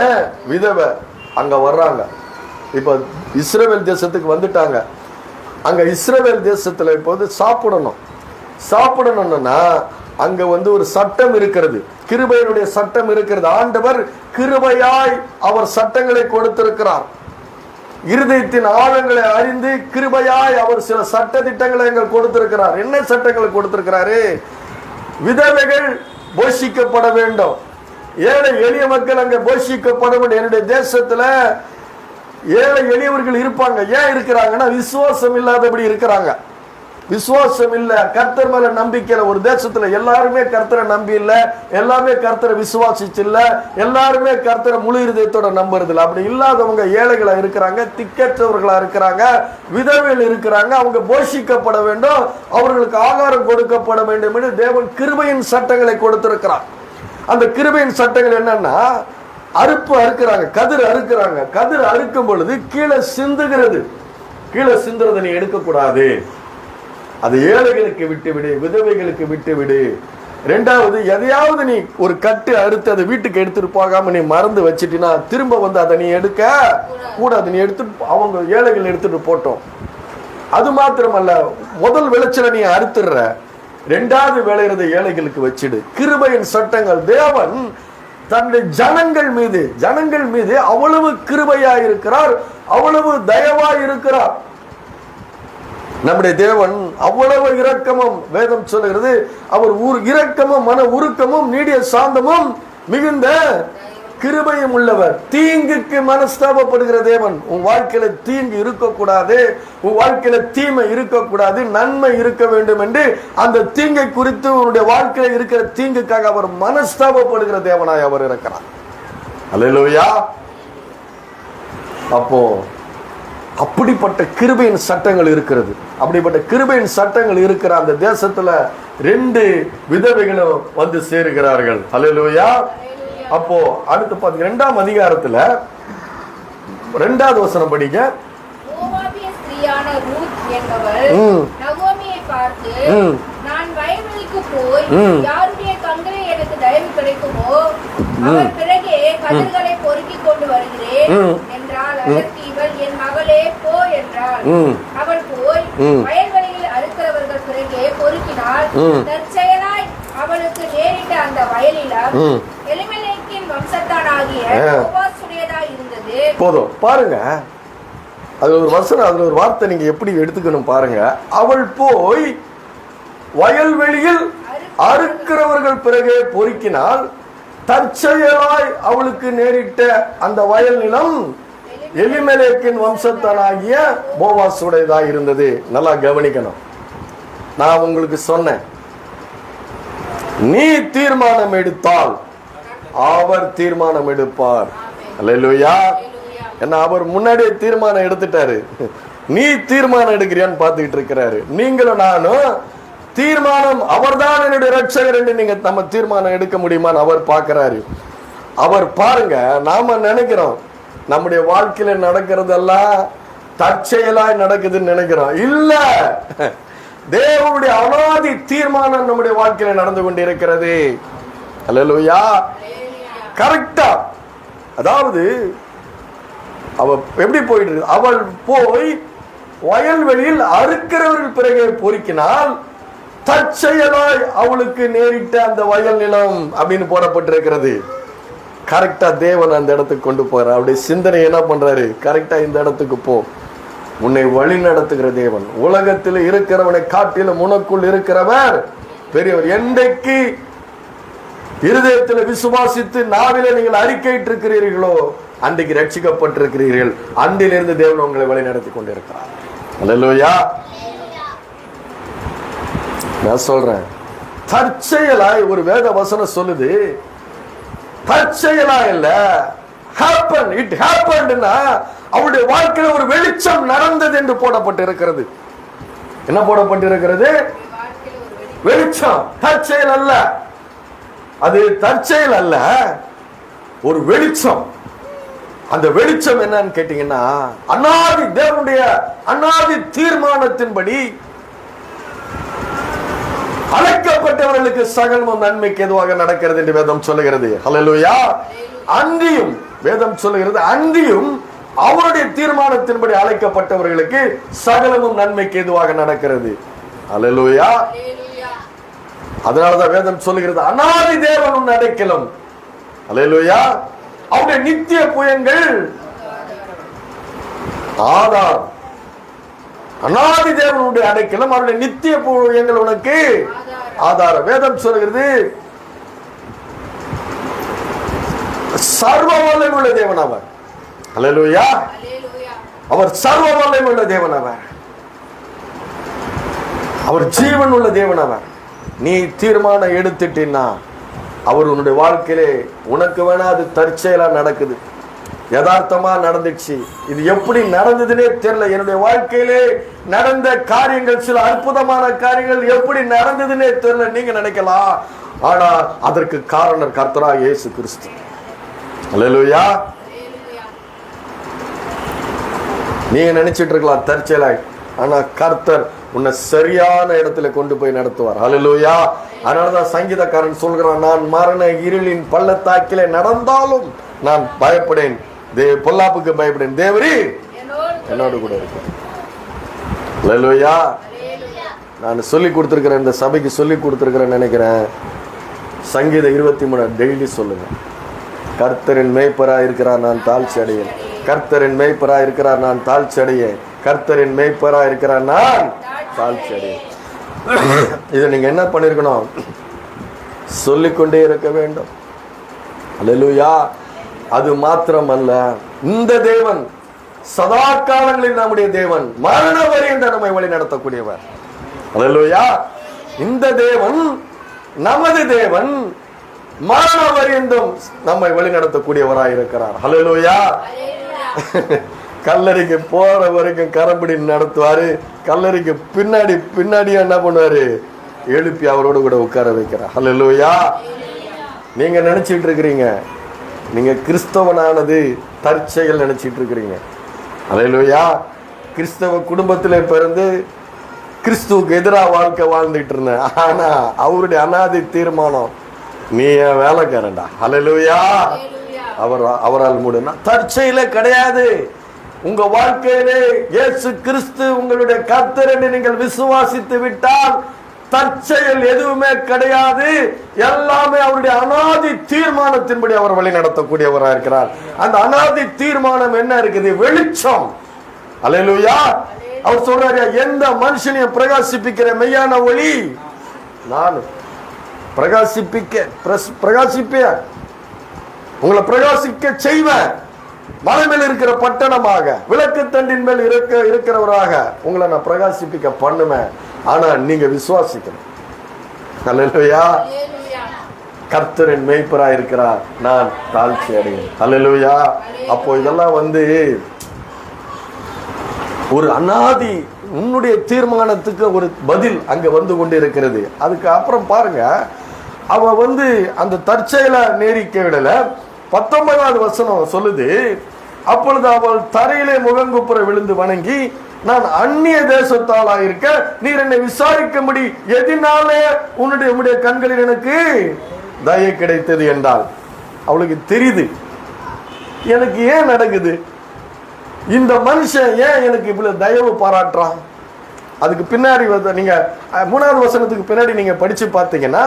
விதவை அங்க வர்றாங்க. இப்ப இஸ்ரவேல் தேசத்துக்கு வந்துட்டாங்க. அங்க இஸ்ரவேல் தேசத்துல இப்போது சாப்பிடணும்னா அங்க ஒரு சட்டம் இருக்கிறது. கிருபையினுடைய சட்டம் இருக்கிறது. ஆண்டவர் கிருபையாய் அவர் சட்டங்களை கொடுத்திருக்கிறார். இருதயத்தின் ஆழங்களை அறிந்து கிருபையாய் அவர் சில சட்ட திட்டங்களை எங்கள் கொடுத்திருக்கிறார். என்ன சட்டங்களை கொடுத்திருக்கிறாரு? விதவைகள் போஷிக்கப்பட வேண்டும். ஏழை எளிய மக்கள் அங்க போஷிக்கப்பட வேண்டும். என்னுடைய தேசத்துல ஏழை எளியவர்கள் இருப்பாங்க. ஏன் இருக்கிறாங்கன்னா விசுவாசம் இல்லாதபடி இருக்கிறாங்க. விசுவாசம் இல்ல, கர்த்தர் மேல நம்பிக்கை. ஒரு தேசத்துல எல்லாருமே கர்த்தரை நம்பி இல்ல, எல்லாருமே கர்த்தரை விசுவாசிச்சு இல்ல, எல்லாருமே கர்த்தரை முழு இருதயத்தோட நம்புறது இல்ல. அப்படி இல்லாதவங்க ஏழைகளா இருக்கிறாங்க, திக்கற்றவர்களா இருக்கிறாங்க, விதவைகள் இருக்கிறாங்க. அவங்க போஷிக்கப்பட வேண்டும், அவர்களுக்கு ஆகாரம் கொடுக்கப்பட வேண்டும் என்று தேவன் கிருபையின் சட்டங்களை கொடுத்திருக்கிறார். அந்த கிருபையின் சட்டங்கள் என்னன்னா, அறுக்கிறாங்க, கதிர் அறுக்கிறாங்க. கதிர் அறுக்கும் பொழுது கீழே சிந்துகிறது. கீழே சிந்துறதை நீ எடுக்கக்கூடாது. அது ஏழைகளுக்கு விட்டுவிடு, விதவைகளுக்கு விட்டுவிடு. 2வது, எதையாவது நீ ஒரு கட்டு அறுத்து அதை வீட்டுக்கு எடுத்துட்டு போகாம நீ மறந்து வச்சிட்டினா திரும்ப அதை நீ எடுக்க கூடாது. நீ எடுத்துட்டு அவங்க ஏழைகள் எடுத்துட்டு போட்டோம். அது மாத்திரமல்ல, முதல் விளைச்சலை நீ அறுத்துடுற, 2வது விளையிறத ஏழைகளுக்கு வச்சிடு. கிருபையின் சட்டங்கள். தேவன் தன்னுடைய ஜனங்கள் மீது அவ்வளவு கிருபையாய் இருக்கிறார், அவ்வளவு தயவாய் இருக்கிறார். நம்முடைய தேவன் அவ்வளவு இரக்கமும், வேதம் சொல்லுகிறது, அவர் இரக்கமும் மன உருக்கமும் நீடிய சாந்தமும் மிகுந்த கிருபையும் உள்ளவர். தீங்குக்கு மனஸ்தாபப்படுகிற தேவன். உன் வாழ்க்கையில தீங்கு இருக்கக்கூடாது, உன் வாழ்க்கையில தீமை இருக்கக்கூடாது, நன்மை இருக்க வேண்டும் என்று அந்த தீங்கை குறித்து உன்னுடைய வாழ்க்கையில இருக்கிற தீங்குக்காக அவர் மனஸ்தாபப்படுகிற தேவனாய் அவர் இருக்கிறார். அல்லேலூயா. அப்போ அப்படிப்பட்ட கிருபையின் சட்டங்கள் இருக்கிறது. அப்படிப்பட்ட கிருபையின் சட்டங்கள் இருக்கிற அந்த தேசத்துல 2 விதவைகளும் சேருகிறார்கள். அல்லேலூயா. அப்போ அடுத்து பாத்தீங்க 2ஆம் அதிகாரத்துல 2வது வசனம் படிங்க. மோவாபிய ஸ்திரீயான ரூத் என்பவள் நகோமியை பார்த்து, நான் நான் வயல்வெளிக்கு போய் யாருடைய கண்களில் எனக்கு தயவு கிடைக்குமோ அவர் பிறகே கதிர்களை பொறுக்கி கொண்டு வருகிறேன் என்றால், அதற்கு இவள், என் மகளே போ என்றாள். அவள் போய் வயல்வெளியில் அறுக்கிறவர்கள் பிறகே பொறுக்கினாள். தற்செயலாய் அவளுக்கு நேரிட்ட அந்த வயலிலம் எலிமெலேக்கின் வம்சத்தானாகிய போவாசுடையதாய் இருந்தது. போதும் பாருங்க, அதுல ஒரு வசனம், அதுல ஒரு வார்த்தை நீங்க எப்படி எடுத்துக்கணும் பாருங்க. அவள் போய் வயல்வெளியில் அறுக்கிறவர்கள் பிறகே பொறுக்கினால் தற்செயலாய் அவளுக்கு நேரிட்ட அந்த வயல் நிலம் எலிமெலேக்கின் வம்சத்தானாகிய போவாசுடையதாய் இருந்தது. நல்லா கவனிக்கணும். நான் உங்களுக்கு சொன்னேன், நீ தீர்மானம் எடுத்தால் அவர் தீர்மானம் எடுப்பார். அல்லேலூயா. ஏன்னா அவர் முன்னாடியே தீர்மானம் எடுத்துட்டாரு. நீ தீர்மானம் எடுக்கிறியான்னு பார்த்துக்கிட்டு இருக்கிறாரு. நீங்களும் நானும் தீர்மானம், அவர்தான் என்னுடைய ரட்சகர் என்று நீங்க நம்ம தீர்மானம் எடுக்க முடியுமான்னு அவர் பார்க்கிறாரு. அவர் பாருங்க, நாம நினைக்கிறோம் நம்முடைய வாழ்க்கையில நடக்கிறதெல்லாம் தற்செயலாய் நடக்குதுன்னு நினைக்கிறோம். இல்ல, தேவனுடைய அனாதி தீர்மானம் நம்முடைய வாழ்க்கையில நடந்து கொண்டிருக்கிறது. அல்லேலூயா. கரெக்டா. அதாவது அவ எப்படி போயிட்டு இருக்கு, அவள் போய் வயல்வெளியில் அறுக்கிறவர்கள் பிறகு பொறுக்கினால் தற்செயலாய் அவளுக்கு நேரிட்ட அந்த வயல் நிலம் அப்படின்னு போடப்பட்டிருக்கிறது. கரெக்டா தேவன் அந்த இடத்துக்கு கொண்டு போறார். அவருடைய சிந்தனை என்ன பண்றாரு, கரெக்டா இந்த இடத்துக்கு போ, உன்னை வழி நடத்துகிற தேவன், உலகத்தில் இருக்கிறவனை காட்டிலும் உனக்குள் இருக்கிறவர் பெரியவர். என்றைக்கு இருதயத்தில் விசுவாசித்து நாவில நீங்கள் அறிக்கையிட்டு இருக்கிறீர்களோ அன்றைக்கு ரட்சிக்கப்பட்டிருக்கிறீர்கள். அன்றிலிருந்து தேவன் உங்களை வழி நடத்தி கொண்டிருக்கிறார். அல்லேலூயா. நான் சொல்றேன், தற்செயலாய் ஒரு வேத வசனம் சொல்லுது, தற்செயலா இல்ல, happen, it happened. அவருடைய வாழ்க்கையில ஒரு வெளிச்சம் நடந்தது என்று போடப்பட்டிருக்கிறது. என்ன போடப்பட்டிருக்கிறது? வெளிச்சம். தற்செயல் அல்ல, அது தற்செயல் அல்ல, ஒரு வெளிச்சம். அந்த வெளிச்சம் என்னன்னு கேட்டீங்கன்னா, அனாதி தேவனுடைய அனாதி தீர்மானத்தின்படி அழைக்கப்பட்டவர்களுக்கு சகலமும் நன்மைக்கு எதுவாக நடக்கிறது என்று வேதம் சொல்லுகிறது. ஹல்லேலூயா. அன்றியும் வேதம் சொல்லுகிறது, அன்றியும் அவருடைய தீர்மானத்தின்படி அழைக்கப்பட்டவர்களுக்கு சகலமும் நன்மைக்கு எதுவாக நடக்கிறது. ஹல்லேலூயா. அதனாலதான் வேதம் சொல்லுகிறது, அனாதி தேவன் உன் அடைக்கலம். ஹல்லேலூயா. அவருடைய நித்திய புயங்கள் ஆதாரம். அனாதி தேவனுடைய அடைக்கலம், அவருடைய நித்திய புயங்கள் உனக்கு ஆதாரம். வேதம் சொல்கிறது, சர்வ வல்லமை உள்ள தேவன் அவர். அல்லேலூயா. அவர் சர்வ வல்லமை உள்ள தேவன் அவர். அவர் ஜீவன் உள்ள தேவன் அவர். நீ தீர்மானம் எடுத்துட்டீன்னா அவர் உன்னுடைய வாழ்க்கையிலே, உனக்கு வேணா அது தற்செயலா நடக்குது, யதார்த்தமா நடந்துச்சு, இது எப்படி நடந்ததுன்னே தெரியல, என்னுடைய வாழ்க்கையிலே நடந்த காரியங்கள், சில அற்புதமான காரியங்கள் எப்படி நடந்ததுன்னே தெரியல நீங்க நினைக்கலாம். ஆனா அதற்கு காரணம் கர்த்தராகிய இயேசு கிறிஸ்து. அல்லேலூயா. நீங்க நினைச்சிட்டு இருக்கலாம் தற்செயலாய், ஆனா கர்த்தர் உன்னை சரியான இடத்துல கொண்டு போய் நடத்துவார். அல்லேலூயா. அதனாலதான் சங்கீதக்காரன் சொல்கிறான், நான் மரண இருளின் பள்ளத்தாக்கிலே நடந்தாலும் நான் பயப்படேன், பொல்லாப்புக்கு பயப்படேன், தேவரே என்னோடு கூட இருப்பார். அல்லேலூயா. நான் சொல்லி கொடுத்திருக்கிறேன், இந்த சபைக்கு சொல்லி கொடுத்திருக்கிறேன்னு நினைக்கிறேன். சங்கீதம் 23 டெய்லி சொல்லுங்க. கர்த்தரின் மேய்ப்பரா இருக்கிறார், நான் தாழ்ச்சி அடையேன். கர்த்தரின் மேய்ப்பரா இருக்கிறார், நான் தாழ்ச்சி அடையேன். கர்த்தரின் மேய்ப்பரா இருக்கிறார், நான் தாழ்ச்சி அடையேன். இதை நீங்க என்ன பண்ணிருக்கணும்? சொல்லிக்கொண்டே இருக்க வேண்டும். அல்லேலூயா. அது மாத்திரம் அல்ல, இந்த தேவன் சதா காலங்களில் நம்முடைய தேவன், மரண வரையந்த நம்மை வழி நடத்தக்கூடியவர். அல்லேலூயா. இந்த தேவன், நமது தேவன், மரண வரையந்தும் நம்மை வழி நடத்தக்கூடியவராய் இருக்கிறார். அல்லேலூயா. கல்லறைக்கு போற வரைக்கும் கரம்படி நடத்துவாரு, கல்லறைக்கு பின்னாடி என்ன பண்ணுவாரு, எழுப்பி அவரோடு கூட உட்கார வைக்கிறார். அல்லேலூயா. நீங்க நினைச்சிட்டு இருக்கிறீங்க நீங்க கிறிஸ்தவனானது தற்செயல் நினைச்சிட்டு இருக்கிறீங்க. அல்லேலூயா. கிறிஸ்தவ குடும்பத்திலே பிறந்து கிறிஸ்துவுக்கு எதிராக வாழ்க்கை வாழ்ந்துட்டு இருந்தேன். ஆனா அவருடைய அனாதி தீர்மானம், நீ என் வேலைக்காரன்டா. ஹல்லேலூயா. அவரால் முடியும். தற்செயலே கிடையாது. உங்க வாழ்க்கையிலே இயேசு கிறிஸ்து உங்களுடைய கர்த்தர் என்று நீங்கள் விசுவாசித்து விட்டால் தற்செயல் எதுவுமே கிடையாது. எல்லாமே அவருடைய அனாதி தீர்மானத்தின்படி அவர் வழி நடத்தக்கூடியவராக இருக்கிறார். அந்த அனாதி தீர்மானம் என்ன இருக்குது? வெளிச்சம். அல்லேலூயா. அவர் சொல்றாரு, எந்த மனுஷனையும் பிரகாசிப்பிக்கிற மெய்யான ஒளி நான். பிரகாசிப்பேன், உங்களை பிரகாசிக்க செய்வேன். மலை மேல் இருக்கிற பட்டணமாக, விளக்கு தண்டின் மேல் இருக்கிறவராக உங்களை நான் பிரகாசிப்பிக்க பண்ணுவேன். ஆனா நீங்க விசுவாசிக்கணும். அல்லேலூயா. கர்த்தரின் மேய்ப்பராய் இருக்கிறார், நான் தாழ்ச்சி அடைவேன். அல்லேலூயா. அப்போ இதெல்லாம் ஒரு அனாதி உன்னுடைய தீர்மானத்துக்கு ஒரு பதில் அங்க வந்து கொண்டு இருக்கிறது. அதுக்கு அப்புறம் பாருங்க, அவ அந்த தற்செயல நேரிக்க விடல. 19வது வசனம் சொல்லுது, அப்பொழுது அவள் தரையிலே முகங்குப்புற விழுந்து வணங்கி, நான் அந்நிய தேசத்தாளா இருக்க நீர் என்னை விசாரிக்கும்படி எதினாலே உன்னுடைய கண்களில் எனக்கு தயை கிடைத்தது என்றால், அவளுக்கு தெரியுது எனக்கு ஏன் நடக்குது, இந்த மனுஷன் ஏன் எனக்கு இவ்வளவு தயவு பாராட்டுறான். அதுக்கு பின்னாடி நீங்க 3வது வசனத்துக்கு பின்னாடி நீங்க படிச்சு பார்த்தீங்கன்னா,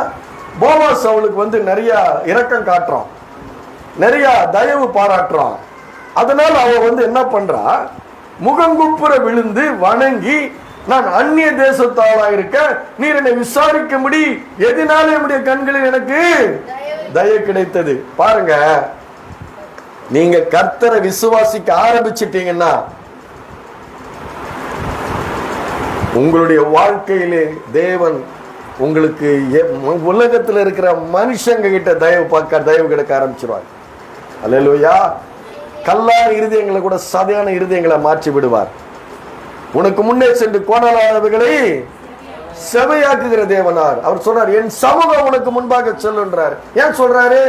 போவாஸ் அவளுக்கு நிறைய இரக்கம் காட்டுறான், நிறைய தயவு பாராட்டுறான். அதனால அவ என்ன பண்றா, முகங்குப்புற விழுந்து வணங்கி, நான் அந்நிய தேசத்தாளா இருக்க நீர் என்னை விசாரிக்கும்படி எதினாலே என்னுடைய கண்களில் எனக்கு தயை கிடைத்தது. பாருங்க, நீங்க கர்த்தரை விசுவாசிக்க ஆரம்பிச்சிட்டீங்கன்னா உங்களுடைய வாழ்க்கையிலே தேவன் உங்களுக்கு உலகத்தில் இருக்கிற மனுஷங்க கிட்ட தயவு கிடைக்க ஆரம்பிச்சிருவார். அல்லேலூயா. கல்லான இருதயங்களை கூட சதையான இருதயங்களை மாற்றி விடுவார். உனக்கு முன்னே சென்று கோணலானவைகளை செவையாக்குகிற தேவனார். அவர் சொல்றார், என் சமூகம் உனக்கு முன்பாக செல்லுன்றார். ஏன் சொல்றாரு?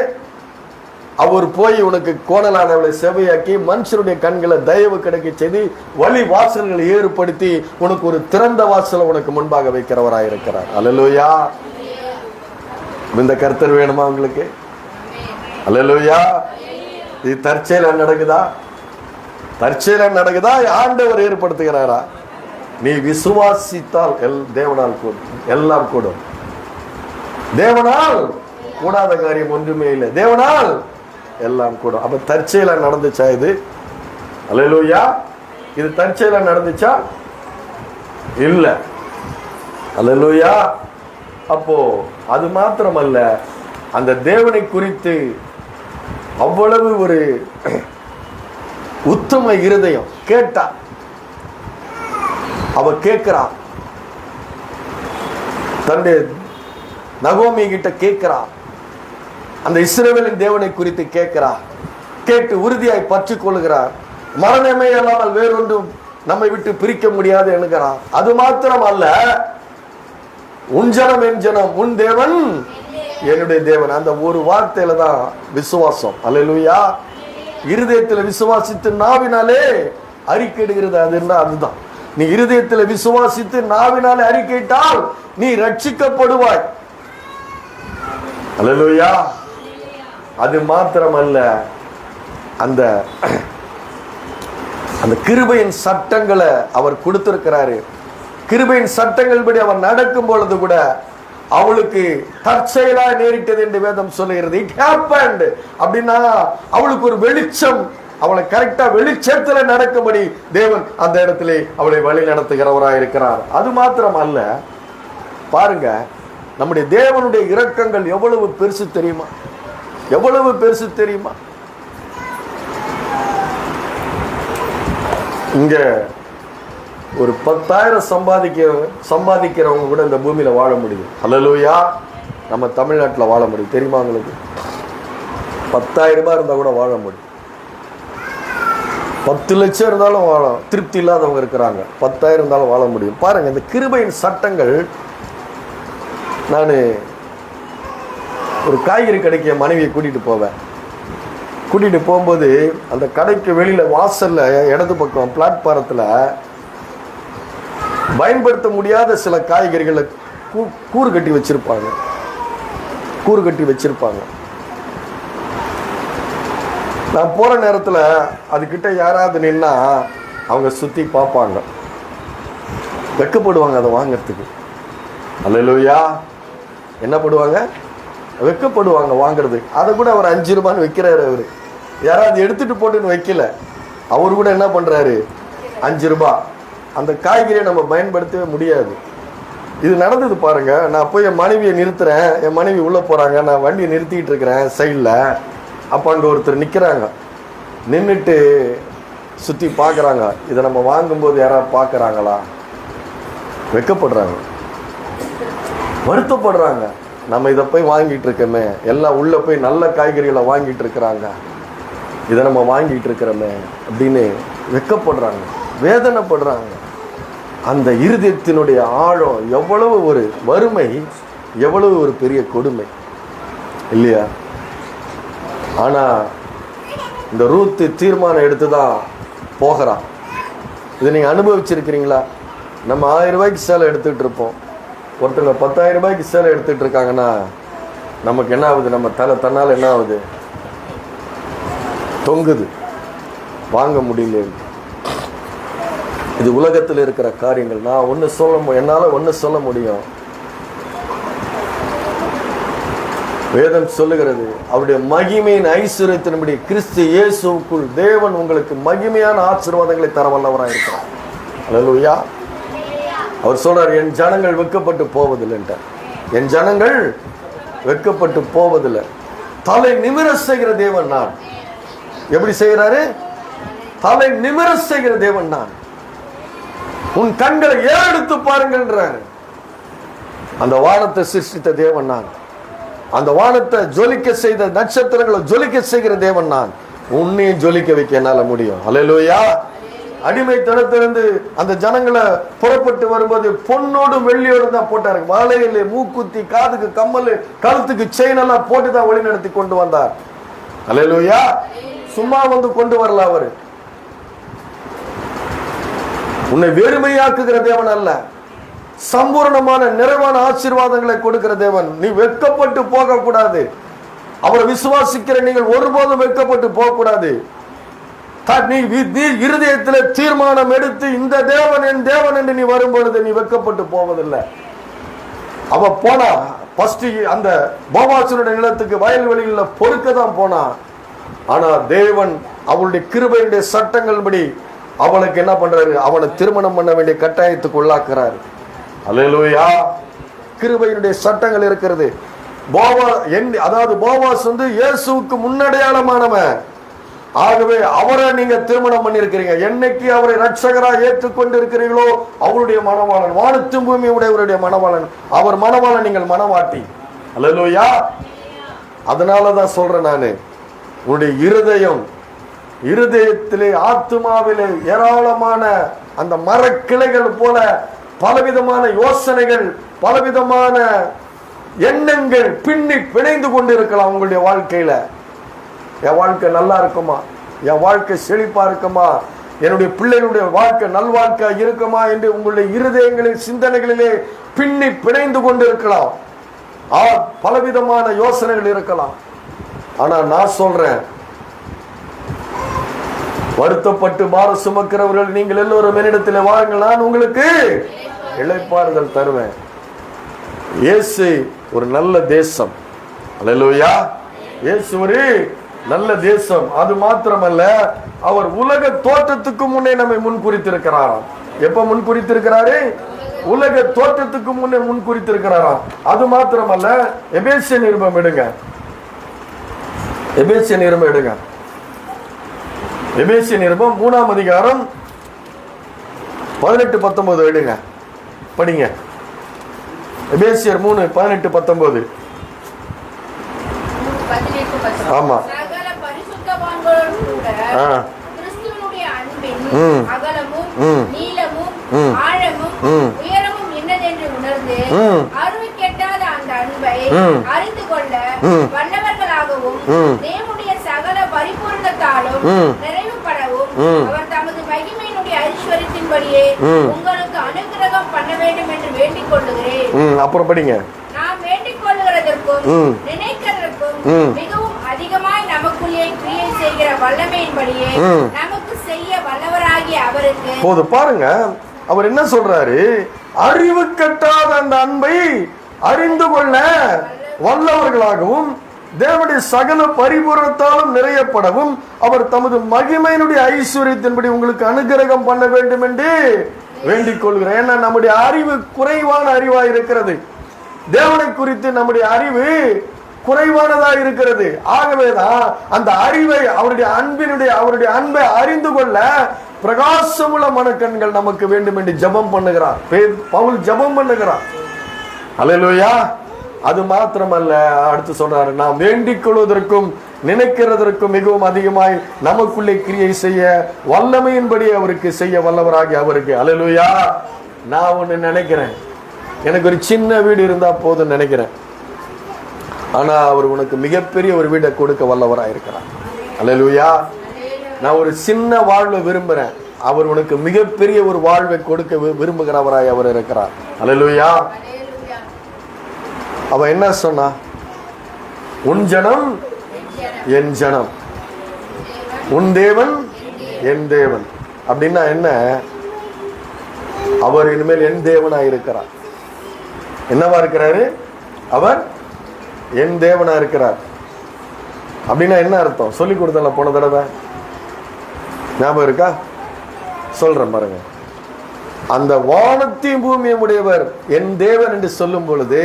அவர் போய் உனக்கு கோணலானவளை செவையாக்கி மனுஷருடைய கண்களை தயவு கிடைக்க செய்து வழி வாசல்களை ஏற்படுத்தி உனக்கு ஒரு திறந்த வாசலை உனக்கு முன்பாக வைக்கிறவராக இருக்கிறார். அல்லேலூயா. இந்த கர்த்தர் வேணுமா உங்களுக்கு? அல்லேலூயா. இது தற்செயல நடக்குதா? தற்செயல நடக்குதா? ஆண்டவர் ஏற்படுத்துகிறாரா? நீ விசுவாசித்தால் தேவனால் கூடும், எல்லாம் கூடும். தேவனால் கூடாத காரியம் ஒன்றுமே இல்லை. தேவனால் எல்லாம் கூடும். அப்ப தற்செயலா நடந்துச்சா இது? அல்லேலூயா. இது தற்செயலா நடந்துச்சா? இல்ல. அல்லேலூயா. அப்போ அது மாத்திரமல்ல, அந்த தேவனை குறித்து அவ்வளவு ஒரு உத்தம இருதயம். கேட்டா அவ கேட்கிறா, தன்னுடைய நகோமி கிட்ட கேட்கிறா, அந்த இஸ்ரவேலின் தேவனை குறித்து கேட்கிறா. கேட்டு உறுதியாய் பற்றி கொள்கிறார். மரணமே இல்லாமல் வேறொன்றும் நம்மை விட்டு பிரிக்க முடியாது என்கிறார். அது மாத்திரம் அல்ல, உன் ஜனம் என் ஜனம், உன் தேவன் என்னுடைய தேவன். அந்த ஒரு வார்த்தையில தான் விசுவாசம். அல்லேலூயா. இருதயத்தில் விசுவாசித்து நாவினாலே அறிக்கையிடுகிறது. அதுதான், நீ இருதயத்தில் விசுவாசித்து நாவினாலே அறிக்கையிட்டால் நீ ரட்சிக்கப்படுவாய். அல்லேலூயா. அது மாத்திரமல்ல, அந்த கிருபையின் சட்டங்களை அவர் கொடுத்திருக்கிறாரு. கிருபையின் சட்டங்கள் படி அவர் நடக்கும் பொழுது கூட அவளுக்கு தற்செயலா நேரிட்டது என்று வேதம் சொல்லுகிறது. இட் ஹேப்பன்ட் அப்படின்னா அவளுக்கு ஒரு வெளிச்சம், அவளை கரெக்டா வெளிச்சத்துல நடக்கும்படி தேவன் அந்த இடத்திலே அவளை வழி நடத்துகிறவராக இருக்கிறார். அது மாத்திரம் அல்ல, பாருங்க, நம்முடைய தேவனுடைய இரக்கங்கள் எவ்வளவு பெருசு தெரியுமா? எவ்வளவு பெருசு தெரியுமா? இங்க ஒரு 10,000 சம்பாதிக்கிறவங்க கூட இந்த பூமியில வாழ முடியும். அல்லேலூயா. நம்ம தமிழ்நாட்டில் வாழ முடியும். தெரியுமா உங்களுக்கு? 10,000 ரூபாய் இருந்தா கூட வாழ முடியும். 10 லட்சம் இருந்தாலும் வாழ திருப்தி இல்லாதவங்க இருக்கிறாங்க. 10,000 இருந்தாலும் வாழ முடியும். பாருங்க, இந்த கிருபையின் சட்டங்கள். நான் ஒரு காய்கறி கடைக்கு என் மனைவியை கூட்டிட்டு போவேன். கூட்டிட்டு போகும்போது அந்த கடைக்கு வெளியில வாசல்ல இடது பக்கம் பிளாட்பாரத்தில் பயன்படுத்த முடியாத சில காய்கறிகளை கூறு கட்டி வச்சிருப்பாங்க. கூறு கட்டி வச்சிருப்பாங்க. நான் போற நேரத்தில் அதுகிட்ட யாராவது நின்னா அவங்க சுத்தி பார்ப்பாங்க, வெக்கப்படுவாங்க அதை வாங்கறதுக்கு. அல்லேலூயா. என்ன பண்ணுவாங்க? வெக்கப்படுவாங்க வாங்குறது. அதை கூட அவர் 5 ரூபான்னு வைக்கிறாரு. அவரு யாராவது எடுத்துட்டு போட்டுன்னு வைக்கல, அவரு கூட என்ன பண்றாரு? 5 ரூபாய். அந்த காய்கறியை நம்ம பயன்படுத்தவே முடியாது. இது நடந்தது பாருங்க. நான் போய் என் மனைவியை நிறுத்துறேன், என் மனைவி உள்ள போறாங்க, நான் வண்டியை நிறுத்திட்டு இருக்கிறேன் சைடில். அப்போ அங்கே ஒருத்தர் நிற்கிறாங்க. நின்றுட்டு சுற்றி பார்க்குறாங்க. இதை நம்ம வாங்கும்போது யாராவது பார்க்குறாங்களா? வெக்கப்படுறாங்க, வருத்தப்படுறாங்க. நம்ம இதை போய் வாங்கிட்டு இருக்கோமே, எல்லாம் உள்ளே போய் நல்ல காய்கறிகளை வாங்கிட்டு இருக்கிறாங்க, இதை நம்ம வாங்கிட்டு இருக்கிறோமே அப்படின்னு வெக்கப்படுறாங்க, வேதனைப்படுறாங்க. அந்த இருதயத்தினுடைய ஆழம் எவ்வளவு ஒரு வறுமை, எவ்வளவு ஒரு பெரிய கொடுமை இல்லையா? ஆனால் இந்த ரூத்து தீர்மானம் எடுத்து தான் போகிறான். இதை நீங்கள் அனுபவிச்சிருக்கிறீங்களா? நம்ம 1000 ரூபாய்க்கு சேலை எடுத்துகிட்டு இருப்போம், ஒருத்தங்க 10,000 ரூபாய்க்கு சேலை எடுத்துகிட்டு இருக்காங்கன்னா நமக்கு என்ன ஆகுது? நம்ம தன்னால் என்ன ஆகுது? தொங்குது, வாங்க முடியல. இது உலகத்தில் இருக்கிற காரியங்கள். நான் என்னால் ஒன்று சொல்ல முடியும். வேதம் சொல்லுகிறது, அவருடைய மகிமையின் ஐஸ்வர்யத்தின்படி கிறிஸ்து இயேசுவுக்குள் தேவன் உங்களுக்கு மகிமையான ஆசீர்வாதங்களை தர வல்லவராக இருக்கிறார். அல்லேலூயா. அவர் சொல்றார், என் ஜனங்கள் வெட்கப்பட்டு போவதில்லை. என் ஜனங்கள் வெட்கப்பட்டு போவதில்லை. தலை நிமிர செய்கிற தேவன் நான். எப்படி செய்கிறாரு? தலை நிமிர செய்கிற தேவன் நான். உன் கண்களை ஏறெடுத்து பாருங்கன்றாரு. அந்த வானத்தை சிருஷ்டித்த தேவன் நான். அந்த வானத்தை ஜொலிக்க செய்த நட்சத்திரங்களை ஜொலிக்க செய்கிற தேவன் நான். உன்னையும் ஜொலிக்க வைக்க என்னால முடியும். அல்லேலூயா. அடிமைத்தனத்திலிருந்து அந்த ஜனங்களை புறப்பட்டு வரும்போது பொன்னோடும் வெள்ளியோடும் தான் போட்டாரு. வாழையிலே மூக்குத்தி, காதுக்கு கம்மல், கழுத்துக்கு செயின் எல்லாம் போட்டு தான் வழி நடத்தி கொண்டு வந்தார். அல்லேலூயா. சும்மா வந்து கொண்டு வரல. அவரு உன்னை வெறுமையாக்குகிற தேவன் அல்ல, சம்பூர்ணமான நிறைவான ஆசீர்வாதங்களை கொடுக்கிற தேவன். நீ வெட்கப்பட்டு போக கூடாது. அவரை விசுவாசிக்கிற நீங்கள் ஒருபோதும் வெட்கப்பட்டு போக கூடாது. நீ இருதயத்தில் தீர்மானம் எடுத்து இந்த தேவன் என் தேவன் என்று நீ வரும்பொழுது நீ வெட்கப்பட்டு போவதில்லை. அவ போனா ஃபர்ஸ்ட் அந்த போவாசுடைய நிலத்துக்கு வயல்வெளியில பொறுக்க தான் போனா. ஆனா தேவன் அவளுடைய கிருபையுடைய சட்டங்கள்படி அவளுக்கு என்ன பண்றாரு? அவனை திருமணம் பண்ண வேண்டிய கட்டாயத்துக்கு உள்ளாக்குறாரு. அல்லேலூயா. கிருபையினுடைய சட்டங்கள் இருக்கிறது. அதாவது போவாஸ் வந்து இயேசுவுக்கு முன்னடையாளமானவன். ஆகவே அவரை நீங்க திருமணம் பண்ணிருக்கிறீங்க. என்னைக்கு அவரை ரட்சகராக ஏற்றுக்கொண்டு இருக்கிறீர்களோ அவருடைய மணவாளன், வானத்தும் பூமி உடையவருடைய மணவாளன், அவர் மணவாளன், நீங்கள் மணவாட்டி. அல்லேலூயா. அதனாலதான் சொல்றேன் நானு, உன்னுடைய இருதயத்திலே ஆத்துமாவிலே ஏராளமான அந்த மரக்கிளைகள் போல பலவிதமான யோசனைகள், பலவிதமான எண்ணங்கள் பின்னி பிணைந்து கொண்டு இருக்கலாம் உங்களுடைய வாழ்க்கையில. என் வாழ்க்கை நல்லா இருக்குமா? என் வாழ்க்கை செழிப்பா இருக்குமா? என்னுடைய பிள்ளைகளுடைய வாழ்க்கை நல்வாழ்க்கை இருக்குமா என்று உங்களுடைய இருதயங்களின் சிந்தனைகளிலே பின்னி பிணைந்து கொண்டு இருக்கலாம். பலவிதமான யோசனைகள் இருக்கலாம். ஆனா நான் சொல்றேன், வருத்தப்பட்டு பார சுமக்கிறவர்கள் நீங்கள் எல்லோரும் என்னிடத்தில் வாருங்கள், நான் உங்களுக்கு இளைப்பாறுதல் தருவேன். இயேசு ஒரு நல்ல தேசம். அல்லேலூயா. இயேசு ஒரு நல்ல தேசம். அது மாத்திரமல்ல, அவர் உலக தோற்றத்துக்கு முன்னே நம்மை முன்குறித்திருக்கிறாராம். எப்ப முன்குறித்திருக்கிறாரு? உலக தோற்றத்துக்கு முன்னே முன்குறித்திருக்கிறாராம். அது மாத்திரமல்ல, எபேசிய நிருபம் எடுங்க. எபேசிய நிருபம் எடுங்க. எபேசிய நிருபம் 3ஆம் அதிகாரம் 18-19 எடுங்க, படிங்க. எபேசியர் 3:18-19. ஆமா. கிறிஸ்துவினுடைய அன்பின் அகலமும் நீளமும் ஆழமும் உயரமும் என்னதென்று உணர்ந்து அருமைக்கெட்டாத அந்த அன்பை அறிந்து கொள்ள வல்லவர்களாகவும் தேவனுடைய சகல பரிபூரணத்தாலும் நிறைவுபடவும் அவர் தமது மகிமையினுடைய ஐஸ்வரியத்தின்படியே உங்களுக்கு அனுக்கிரகம் பண்ண வேண்டும் என்று வேண்டிக் கொள்ளுகிறேன். அப்புறம் படிங்க. நாம் வேண்டிக் கொள்ளுகிறதற்கும் நினைக்கிறதற்கும் மிகவும் அதிகமாய் நமக்குள்ளே கிரியை செய்கிற வல்லமையின்படியே நமக்கு செய்ய வல்லவராகிய அவருக்கு. போது பாருங்க, அவர் என்ன சொல்றாரு? அறிவு கட்டாத அந்த அன்பை அறிந்து கொள்ள வல்லவர்களாகவும் தேவனுடைய சகல பரிபூரணத்தாலும் நிறையப்படவும் அவர் தமது மகிமையினுடைய ஐஸ்வர்யத்தின்படி உங்களுக்கு அனுகிரகம் பண்ண வேண்டும் என்று வேண்டிக் கொள்கிறேன். ஏன்னா நம்முடைய அறிவு குறைவான அறிவா இருக்கிறது. தேவனை குறித்து நம்முடைய அறிவு குறைவானதா இருக்கிறது. ஆகவேதான் அந்த அறிவை அவருடைய அன்பை அறிந்து கொள்ள பிரகாசமுள்ள மனக்கண்கள் நமக்கு வேண்டும் என்று ஜெபம் பண்ணுகிறார். பவுல் ஜெபம் பண்ணுகிறார். அல்லேலூயா. அது மாத்திரமல்ல, அடுத்து சொல்றாரு, நாம் வேண்டிக் கொள்வதற்கும் நினைக்கிறதற்கும் மிகவும் அதிகமாய் நமக்குள்ளே கிரியை செய்ய வல்லமையின்படி அவருக்கு செய்ய வல்லவராகி அவருக்கு. அல்லேலூயா. நான் ஒண்ணு நினைக்கிறேன், எனக்கு ஒரு சின்ன வீடு இருந்தா போதும் நினைக்கிறேன். ஆனா அவர் உனக்கு மிகப்பெரிய ஒரு வீடை கொடுக்க வல்லவராக இருக்கிறார். அல்லேலூயா. நான் ஒரு சின்ன வாழ்வை விரும்புறேன், அவர் உனக்கு மிகப்பெரிய ஒரு வாழ்வை கொடுக்க விரும்புகிறவராய் அவர் இருக்கிறார். அல்லேலூயா. அவ என்ன சொன்னா? உன் ஜனம் என் ஜனம், உன் தேவன் என் தேவன். அப்படின்னா என்ன? அவர் இனிமேல் என் தேவனா இருக்கிறார். என்னவா இருக்கிறாரு? அவர் என் தேவனா இருக்கிறார். அப்படின்னா என்ன அர்த்தம்? சொல்லி கொடுத்தல போன தடவை, ஞாபகம் இருக்கா? சொல்றேன் பாருங்க. அந்த வானத்தையும் பூமியும் உடையவர் என் தேவன் என்று சொல்லும் பொழுது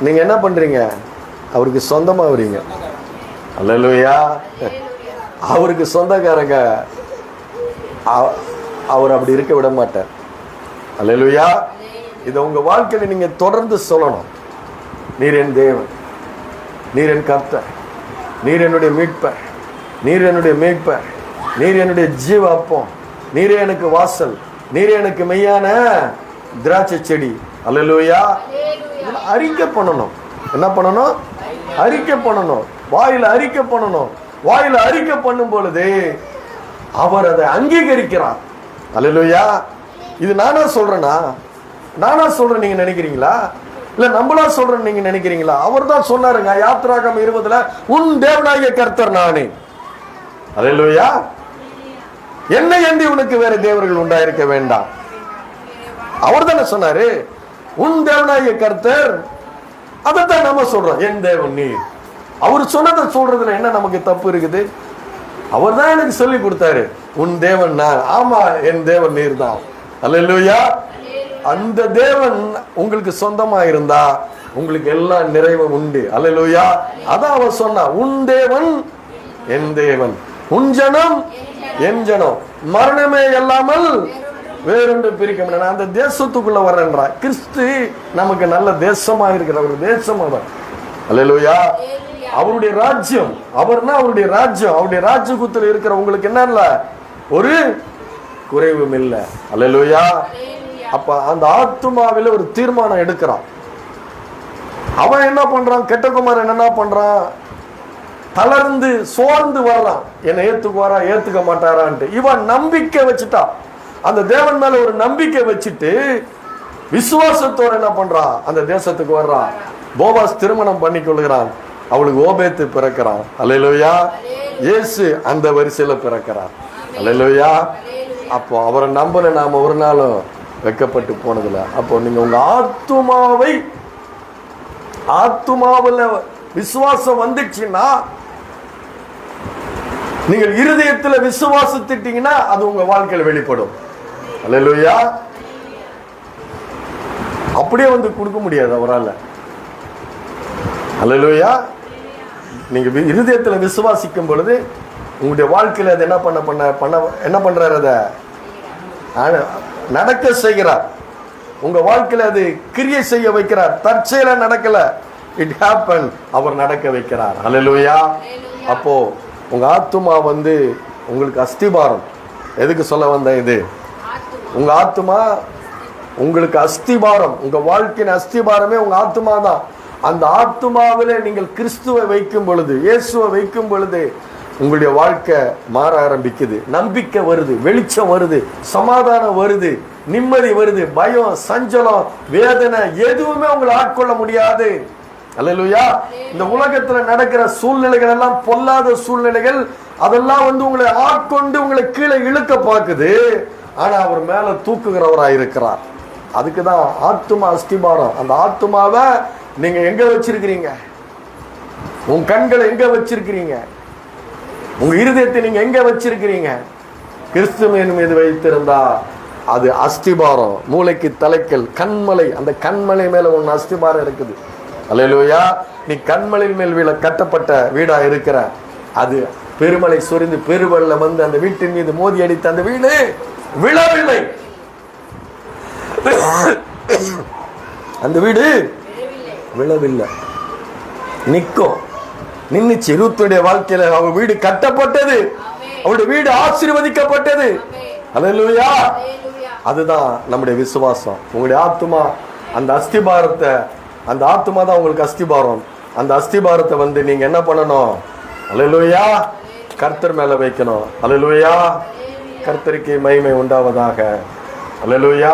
நீங்க என்ன பண்றீங்க? அவருக்கு சொந்தமா வரீங்க. அல்லேலூயா. அவருக்கு சொந்தக்காரங்க. அவர் அப்படி இருக்க விட மாட்டார். அல்லேலூயா. இதை உங்க வாழ்க்கையில நீங்க தொடர்ந்து சொல்லணும். நீர் என் தேவன், நீர் என் கர்த்தர், நீர் என்னுடைய மீட்பர், நீர் என்னுடைய மேய்ப்பர், நீர் என்னுடைய ஜீவ அப்பம், நீரே எனக்கு வாசல், நீரே எனக்கு மெய்யான திராட்சை செடி. அல்லேலூயா. அறிக்கை பண்ணணும். என்ன பண்ணணும்? அறிக்கை பண்ணணும். வாயில அறிக்கை பண்ணணும். வாயில அறிக்கை பண்ணும் பொழுது அவர் அதை அங்கீகரிக்கிறார். அல்லேலூயா. இது நானா சொல்றேனா? நானா சொல்றேன் நீங்க நினைக்கிறீங்களா? இல்ல நம்மளா சொல்றேன் நீங்க நினைக்கிறீங்களா? அவர் தான் சொன்னாருங்க யாத்திராகமம் 20 உன் தேவனாகிய கர்த்தர் நானே. அல்லேலூயா. என்னை அன்றி உனக்கு வேற தேவர்கள் உண்டாயிருக்க வேண்டாம். அவர் தானே சொன்னாரு உன் தேவனாகிய கர்த்தர். அதைத்தான் நம்ம சொல்றோம் என் தேவன் நீர். அவர் சொன்னதை சொல்றதுல என்ன நமக்கு தப்பு இருக்குது? அவர் தான் எனக்கு சொல்லி கொடுத்தாரு உன் தேவன் நான். ஆமா, என் தேவன் நீர் தான். அல்லேலூயா. அந்த தேவன் உங்களுக்கு சொந்தமா இருந்தா உங்களுக்கு எல்லா நிறைவும் உண்டு. அல்லேலூயா. அதான் அவர் சொன்னா உன் தேவன் என் தேவன், உன் ஜனம் என் ஜனம், மரணமே இல்லாமல் வேறொன்று பிரிக்க முடியாது. அந்த தேசத்துக்குள்ள வர்றேன்றா. கிறிஸ்து நமக்கு நல்ல தேசமா இருக்கிற ஒரு தேசம் அவர். அல்லேலூயா. அவருடைய ராஜ்யம், அவர்னா அவருடைய ராஜ்யம். அவருடைய ராஜ்யகுத்துல இருக்கிற உங்களுக்கு என்ன இல்ல, ஒரு குறைவும் இல்லை. அல்லேலூயா. அப்ப அந்த ஆத்துமாவில ஒரு தீர்மானம் எடுக்கிறான். அவன் என்ன பண்றான்? கெட்ட குமாரன் என்ன பண்றான்? தளர்ந்து சோர்ந்து வரலாம். என்னை ஏத்துக்குவாரா ஏத்துக்க மாட்டாரான்ட்டு. இவன் நம்பிக்கை வச்சுட்டா. அந்த தேவன் மேல ஒரு நம்பிக்கை வச்சுட்டு விசுவாசத்தோட என்ன பண்றான்? அந்த தேசத்துக்கு வர்றான். போவாஸ் திருமணம் பண்ணி கொள்கிறான். அவளுக்கு ஓபேத்து பிறக்கிறான். அல்லேலூயா. இயேசு அந்த வரிசையில பிறக்கிறார். அல்லேலூயா. அப்போ அவரை நம்பல நாம ஒரு நாளும் வெக்கப்பட்டு போனதில்லை. அப்போ நீங்க உங்க ஆத்துமாவில் விசுவாசம் வந்துச்சுன்னா, நீங்கள் இருதயத்தில் விசுவாசத்திட்டீங்கன்னா அது உங்க வாழ்க்கையில் வெளிப்படும். அல்லேலூயா. அப்படியே வந்து கொடுக்க முடியாது அவரால். அல்லேலூயா. நீங்க இருதயத்தில் விசுவாசிக்கும் பொழுது உங்களுடைய வாழ்க்கையில் அது என்ன பண்றாரு? அதை நடக்க செய்கிறார். உங்க வாழ்க்கையில அது கிரியை செய்ய வைக்கிறார். தற்செயலா நடக்கல, இட் ஹேப்பன். அவர் நடக்க வைக்கிறார். அல்லேலூயா. அப்போ உங்க ஆத்துமா வந்து உங்களுக்கு அஸ்திபாரம். எதுக்கு சொல்ல வந்த இது? உங்க ஆத்துமா உங்களுக்கு அஸ்திபாரம். உங்க வாழ்க்கையின் அஸ்திபாரமே உங்க ஆத்துமா தான். அந்த ஆத்துமாவிலே நீங்கள் கிறிஸ்துவை வைக்கும் பொழுது, இயேசுவை வைக்கும் பொழுது உங்களுடைய வாழ்க்கை மாற ஆரம்பிக்குது. நம்பிக்கை வருது, வெளிச்சம் வருது, சமாதானம் வருது, நிம்மதி வருது. பயம், சஞ்சலம், வேதனை எதுவுமே உங்களை ஆட்கொள்ள முடியாது. அல்லேலூயா. இந்த உலகத்துல நடக்கிற சூழ்நிலைகள் எல்லாம் பொல்லாத சூழ்நிலைகள். அதெல்லாம் உங்களை ஆட்கொண்டு உங்களை கீழே இழுக்க பார்க்குது. ஆனா அவர் மேல தூக்குகிறவராய் இருக்கிறார். அதுக்குதான் ஆத்துமா அஸ்திபாரம். அந்த ஆத்துமாவை நீங்க எங்க வச்சிருக்கிறீங்க? உங்க கண்களை எங்க வச்சிருக்கிறீங்க? உங்க இருதயத்தை நீங்க எங்க வச்சிருக்கிறீங்க? கிறிஸ்துவின் மீது வைத்திருந்தா அது அஸ்திபாரம். மூளைக்கு தலைக்கல், கண்மலை. அந்த கண்மலை மேல ஒன்னு அஸ்திபாரம் இருக்குது. அல்லேலூயா. நீ கண்மலை மேல் கட்டப்பட்ட வீடா இருக்கிற. அது பெருமலை சொரிந்து பெருவெள்ளம் வந்து அந்த வீட்டின் மீது மோதி அடித்த அந்த வீடு விழவில்லை. அந்த வீடு விழவில்லை, நிற்கும். நின்னுச்சு. ரூத்துடைய வாழ்க்கையில அவ வீடு கட்டப்பட்டது, அவருடைய வீடு ஆசீர்வதிக்கப்பட்டது. அல்லேலூயா. அதுதான் நம்முடைய விசுவாசம். உங்களுடைய ஆத்துமா அந்த அஸ்திபாரத்தை, அந்த ஆத்துமா தான் உங்களுக்கு அஸ்திபாரம். அந்த அஸ்திபாரத்தை நீங்க என்ன பண்ணணும்? அல்லேலூயா, கர்த்தர் மேல வைக்கணும். அல்லேலூயா. கர்த்தருக்கு மகிமை உண்டாவதாக. அல்லேலூயா.